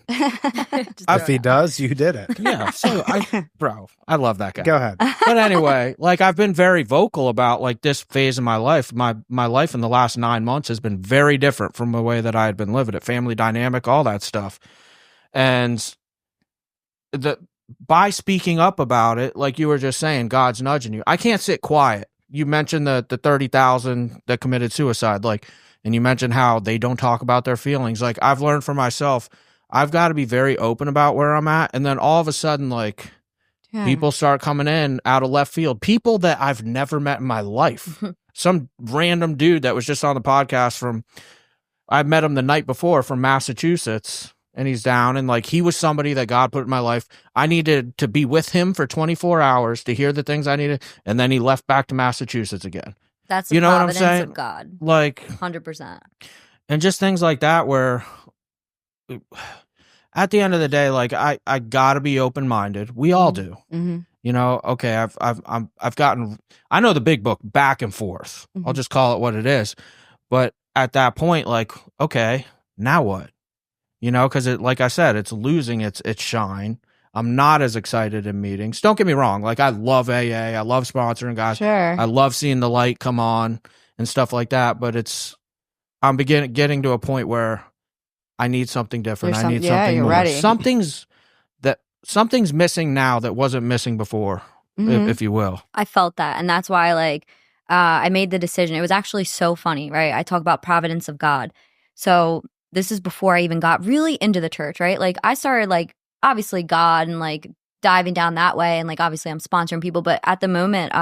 if he does, you did it. Yeah. So I love that guy. Go ahead. But anyway, like I've been very vocal about like this phase of my life. My life in the last 9 months has been very different from the way that I had been living it. Family dynamic, all that stuff. And by speaking up about it, like you were just saying, God's nudging you. I can't sit quiet. You mentioned the 30,000 that committed suicide, like. And you mentioned how they don't talk about their feelings. Like I've learned for myself, I've got to be very open about where I'm at. And then all of a sudden, like people start coming in out of left field. People that I've never met in my life. Some random dude that was just on the podcast I met him the night before from Massachusetts, and he's down. And like, he was somebody that God put in my life. I needed to be with him for 24 hours to hear the things I needed. And then he left back to Massachusetts again. That's the providence of God. Like 100%. And just things like that where at the end of the day, like I gotta be open-minded. We all do. Mm-hmm. You know, okay, I've gotten, I know the big book back and forth. I'll just call it what it is. But at that point, like, okay, now what? You know, because like I said, it's losing its shine. I'm not as excited in meetings. Don't get me wrong. Like, I love AA. I love sponsoring guys. Sure. I love seeing the light come on and stuff like that. But I'm getting to a point where I need something different. I need something you're more. ready. Something's missing now that wasn't missing before, if you will. I felt that. And that's why, like, I made the decision. It was actually so funny, right? I talk about providence of God. So this is before I even got really into the church, right? Like, I started, like, obviously God and, like, diving down that way. And, like, obviously I'm sponsoring people. But at the moment,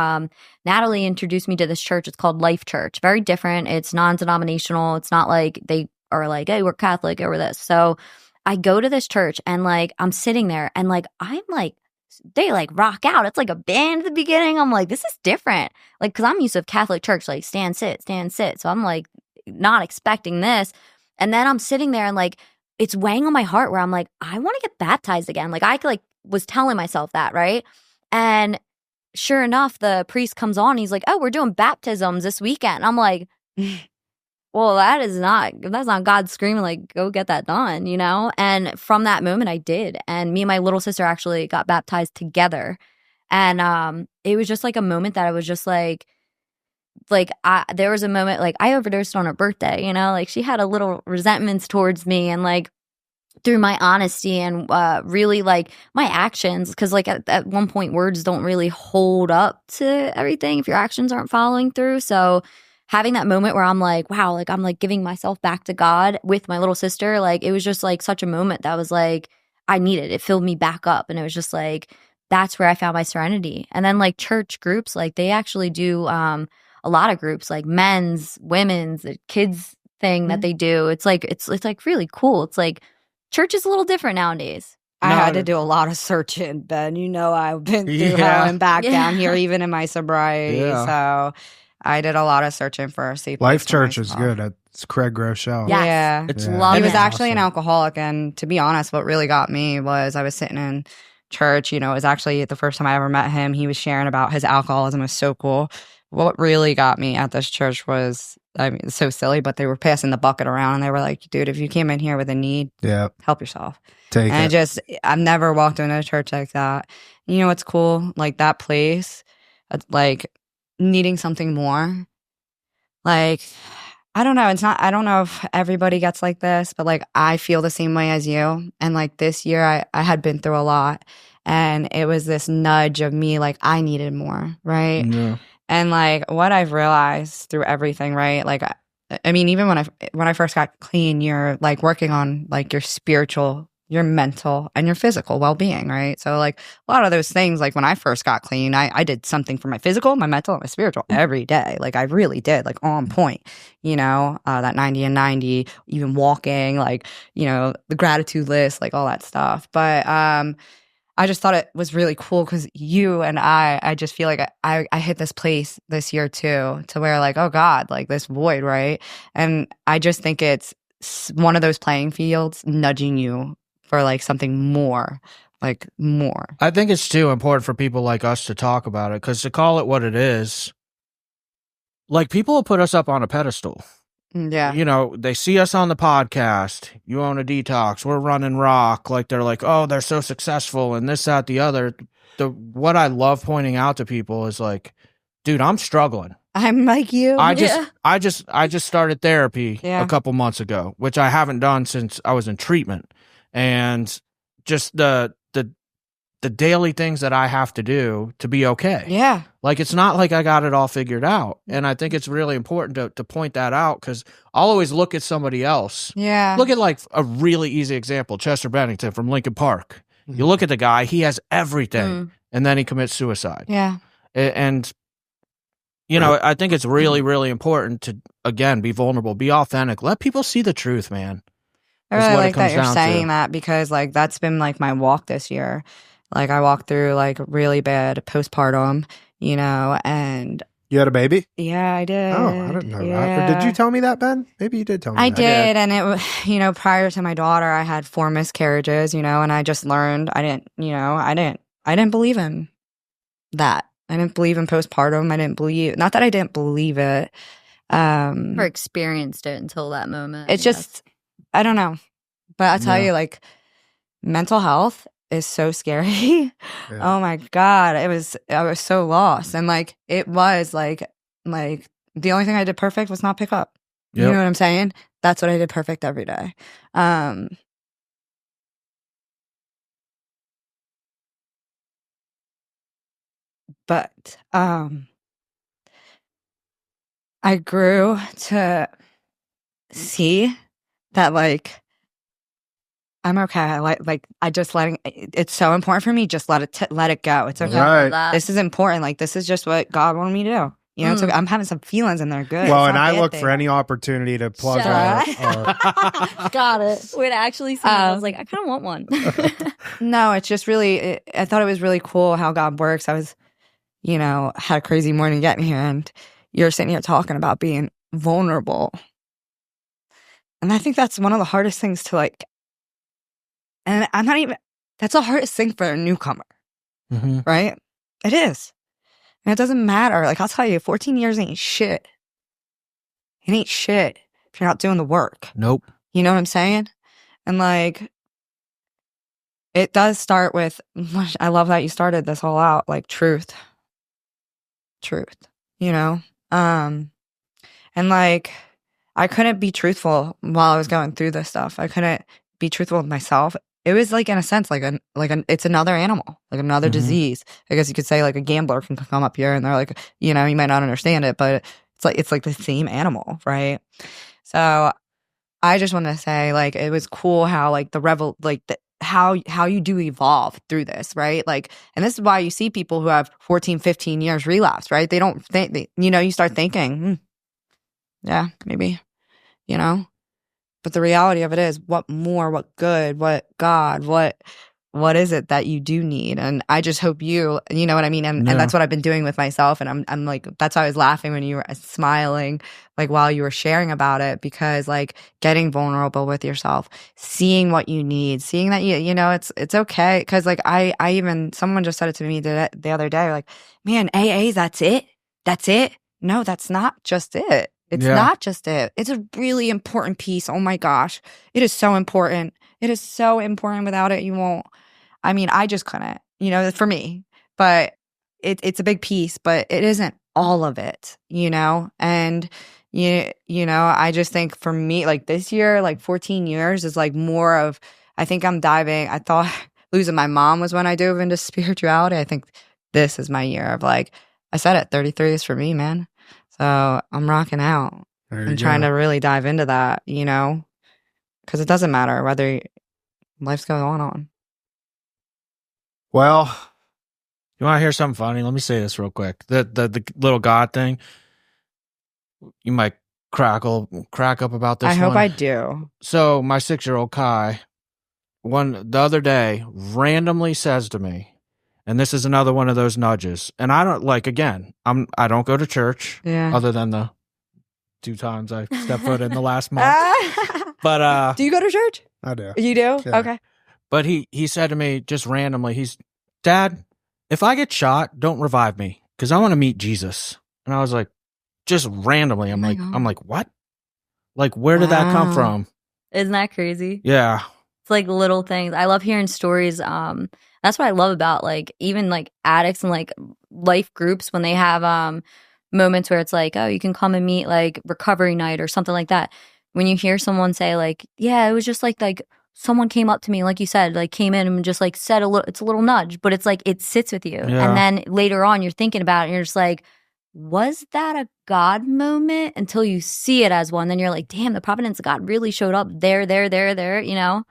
Natalie introduced me to this church. It's called Life Church. Very different. It's non-denominational. It's not like they are like, hey, we're Catholic or this. So I go to this church and, like, I'm sitting there and, like, I'm like, they, like, rock out. It's like a band at the beginning. I'm like, this is different. Like, because I'm used to Catholic church, like, stand, sit. So I'm, like, not expecting this. And then I'm sitting there and, like, it's weighing on my heart where I'm like, I want to get baptized again. Like, I, like, was telling myself that, right? And sure enough, the priest comes on. He's like, oh, we're doing baptisms this weekend. I'm like, well, that's not God screaming, like, go get that done, you know? And from that moment, I did. And me and my little sister actually got baptized together. And it was just like a moment that I was just like there was a moment, like, I overdosed on her birthday, you know? Like, she had a little resentments towards me, and, like, through my honesty and really, like, my actions, because, like, at one point, words don't really hold up to everything if your actions aren't following through. So having that moment where I'm like, wow, like, I'm, like, giving myself back to God with my little sister, like, it was just, like, such a moment that was, like, I needed. It filled me back up. And it was just, like, that's where I found my serenity. And then, like, church groups, like, they actually do a lot of groups, like men's, women's, the kids thing that they do. It's like, it's like really cool. It's like, church is a little different nowadays. I had to do a lot of searching, Ben. You know, I've been through hell and back down here, even in my sobriety. Yeah. So I did a lot of searching for a safe Life place for Church is myself. good. It's Craig Groeschel. Yes. Yeah. It's Yeah. love. He was it. actually an Awesome. alcoholic. And to be honest, what really got me was I was sitting in church. You know, it was actually the first time I ever met him. He was sharing about his alcoholism. It was so cool. What really got me at this church was, I mean, it's so silly, but they were passing the bucket around and they were like, dude, if you came in here with a need, Yeah. help yourself. Take And it. I've never walked into a church like that. You know what's cool? Like, that place, like, needing something more. Like, I don't know. I don't know if everybody gets like this, but, like, I feel the same way as you. And, like, this year I had been through a lot, and it was this nudge of me, like, I needed more, right? Yeah. And, like, what I've realized through everything, right? Like, I mean, even when I first got clean, you're, like, working on, like, your spiritual, your mental, and your physical well-being, right? So, like, a lot of those things, like, when I first got clean, I did something for my physical, my mental, and my spiritual every day. Like, I really did, like, on point, you know, that 90 and 90, even walking, like, you know, the gratitude list, like, all that stuff. But I just thought it was really cool because you and I just feel like I hit this place this year too, to where, like, oh God, like, this void, right? And I just think it's one of those playing fields nudging you for, like, something more, like, more. I think it's too important for people like us to talk about it, because to call it what it is, like, people will put us up on a pedestal. Yeah. You know, they see us on the podcast. You own a detox. We're running rock. Like, they're like, oh, they're so successful and this, that, the other. What I love pointing out to people is, like, dude, I'm struggling. I'm like you. I just started therapy Yeah. a couple months ago, which I haven't done since I was in treatment. And just the daily things that I have to do to be okay. Yeah. Like, it's not like I got it all figured out. And I think it's really important to point that out, because I'll always look at somebody else. Yeah. Look at, like, a really easy example, Chester Bennington from Lincoln Park. You look at the guy, he has everything, and then he commits suicide. Yeah. And, you know, I think it's really, really important to, again, be vulnerable, be authentic. Let people see the truth, man. I is really what it like that comes you're down saying to. that, because, like, that's been, like, my walk this year. Like, I walked through, like, really bad postpartum, you know, and You had a baby? yeah, I did. Oh, I didn't know that. Or Yeah. did you tell me that, Ben? Maybe you did tell me I that. did, and it was, you know, prior to my daughter, I had 4 miscarriages, you know, and I just learned I didn't believe him. that. I didn't believe in postpartum. I didn't believe, not that I didn't believe it. Or experienced it until that moment. It's just, I don't know. But I tell Yeah. you, like, mental health is so scary. Yeah. Oh my God. I was so lost. And like, it was like the only thing I did perfect was not pick up. You Yep. know what I'm saying? That's what I did perfect every day. But I grew to see that, like, I'm okay. I just letting, it's so important for me. Just let it go. It's okay. Right. This is important. Like, this is just what God wanted me to do. You know, it's okay. I'm having some feelings and they're good. Well, It's and not I bad look thing. for any opportunity to plug Shut our Got it. We'd actually seen it. I was like, I kind of want one. No, it's just really, I thought it was really cool how God works. I was, you know, had a crazy morning getting here, and you're sitting here talking about being vulnerable. And I think that's one of the hardest things to, like, and I'm not even, that's the hardest thing for a newcomer, Mm-hmm. right? It is. And it doesn't matter. Like, I'll tell you, 14 years ain't shit. It ain't shit if you're not doing the work. Nope. You know what I'm saying? And like, it does start with, I love that you started this all out, like, truth, you know? And like, I couldn't be truthful while I was going through this stuff. I couldn't be truthful with myself. It was like, in a sense, it's another animal, like another Mhm. disease. I guess you could say, like, a gambler can come up here and they're like, you know, you might not understand it, but it's like the same animal, right? So I just want to say, like, it was cool how, like, how you do evolve through this, right? Like, and this is why you see people who have 14, 15 years relapse, right? They don't think, you know, you start thinking, yeah, maybe, you know? But the reality of it is, what more, what good, what God, what is it that you do need? And I just hope you know what I mean? And Yeah. that's what I've been doing with myself. And I'm like, that's why I was laughing when you were smiling, like, while you were sharing about it, because, like, getting vulnerable with yourself, seeing what you need, seeing that you know, it's okay. Cause, like, I even, someone just said it to me the other day, like, man, AA, that's it. No, that's not just it. It's Yeah. not just it. It's a really important piece. Oh my gosh. It is so important. It is so important. Without it, you won't. I mean, I just couldn't, you know, for me. But it's a big piece, but it isn't all of it, you know? And, you know, I just think for me, like, this year, like, 14 years is, like, more of, I think I'm diving. I thought losing my mom was when I dove into spirituality. I think this is my year of, like, I said it, 33 is for me, man. So I'm rocking out and trying to really dive into that, you know, because it doesn't matter whether life's going on. Well, You want to hear something funny? Let me say this real quick. The little God thing. You might crack up about this. I hope one. I do. So my 6-year-old Kai, the other day, randomly says to me, and this is another one of those nudges. And I don't, like, again, I don't go to church, Yeah. other than the 2 times I stepped foot in the last month. But Do you go to church? I do. You do? Yeah. Okay. But he said to me just randomly, Dad, if I get shot, don't revive me, because I want to meet Jesus. And I was like, just randomly, I'm my like, God. what? Like, where did that come Wow. from? Isn't that crazy? Yeah. It's like little things. I love hearing stories. That's what I love about, like, even, like, addicts and, like, life groups, when they have moments where it's like, oh, you can come and meet, like, recovery night or something like that. When you hear someone say, like, yeah, it was just like someone came up to me, like you said, like, came in and just, like, said it's a little nudge, but it's like it sits with you. Yeah. And then later on you're thinking about it and you're just like, was that a God moment? Until you see it as one, then you're like, damn, the providence of God really showed up there, you know?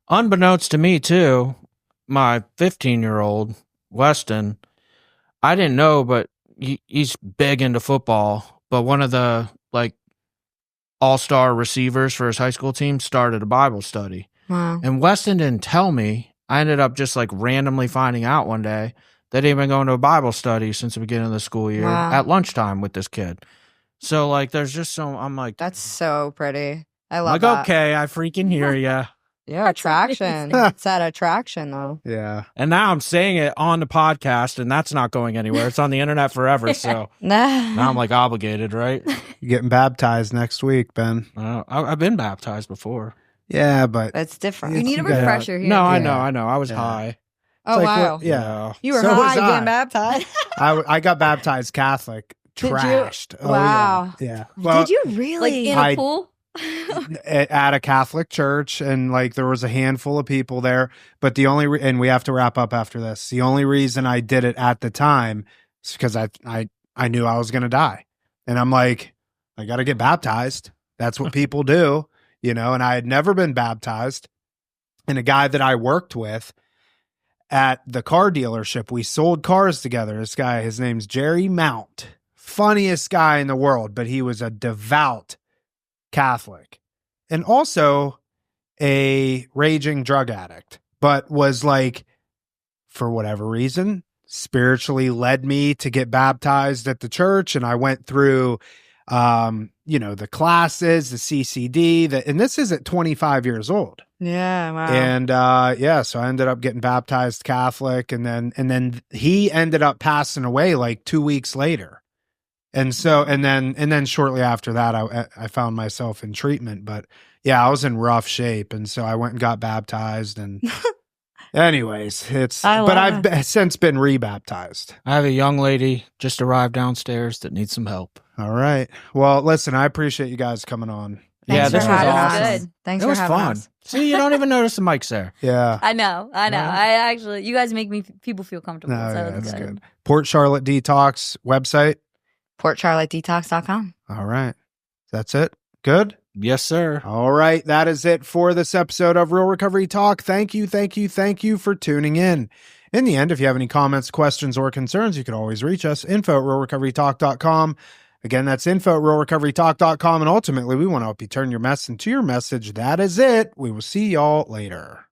Unbeknownst to me, too, my 15-year-old, Weston, I didn't know, but he's big into football. But one of the, like, all-star receivers for his high school team started a Bible study. Wow. And Weston didn't tell me. I ended up just, like, randomly finding out one day that he'd been going to a Bible study since the beginning of the school year at lunchtime with this kid. So, like, there's just I'm like, That's so pretty. I love like, that. okay, I freaking hear ya. Yeah, attraction. It's that attraction, though. Yeah. And now I'm saying it on the podcast, and that's not going anywhere. It's on the internet forever. So now I'm like obligated, right? You're getting baptized next week, Ben. I've been baptized before. Yeah, but That's different. You need a You gotta- refresher here. No, I Yeah. know. I was Yeah. high. Oh, like, wow. what- yeah. You were So was high I. getting baptized. I got baptized Catholic. Did you? Trashed. Oh, Wow. Yeah. Well, Did you Like really? in I- a pool? at a Catholic church, and like there was a handful of people there, but the only and we have to wrap up after this. The only reason I did it at the time is because I knew I was going to die, and I'm like, I got to get baptized. That's what people do, and I had never been baptized. And a guy that I worked with at the car dealership, we sold cars together. This guy, his name's Jerry Mount, funniest guy in the world, but he was a devout Catholic and also a raging drug addict, but was like, for whatever reason, spiritually led me to get baptized at the church. And I went through, the classes, the CCD, and this is at 25 years old. Yeah, wow. And so I ended up getting baptized Catholic, and then he ended up passing away like 2 weeks later. And so, and then shortly after that, I found myself in treatment, but yeah, I was in rough shape. And so I went and got baptized, and anyways, I've since been rebaptized. I have a young lady just arrived downstairs that needs some help. All right. Well, listen, I appreciate you guys coming on. Yeah, Thanks this for was having awesome. us. Good. Thanks It for was having fun. us. See, you don't even notice the mic's there. Yeah. I know. Yeah. You guys make people feel comfortable. No, so yeah, it's that's good. good. Port Charlotte Detox website. PortCharlotteDetox.com. All right. That's it. Good. Yes, sir. All right. That is it for this episode of Real Recovery Talk. Thank you for tuning in. In the end, if you have any comments, questions, or concerns, you can always reach us. info@realrecoverytalk.com. Again, that's info@realrecoverytalk.com. And ultimately, we want to help you turn your mess into your message. That is it. We will see y'all later.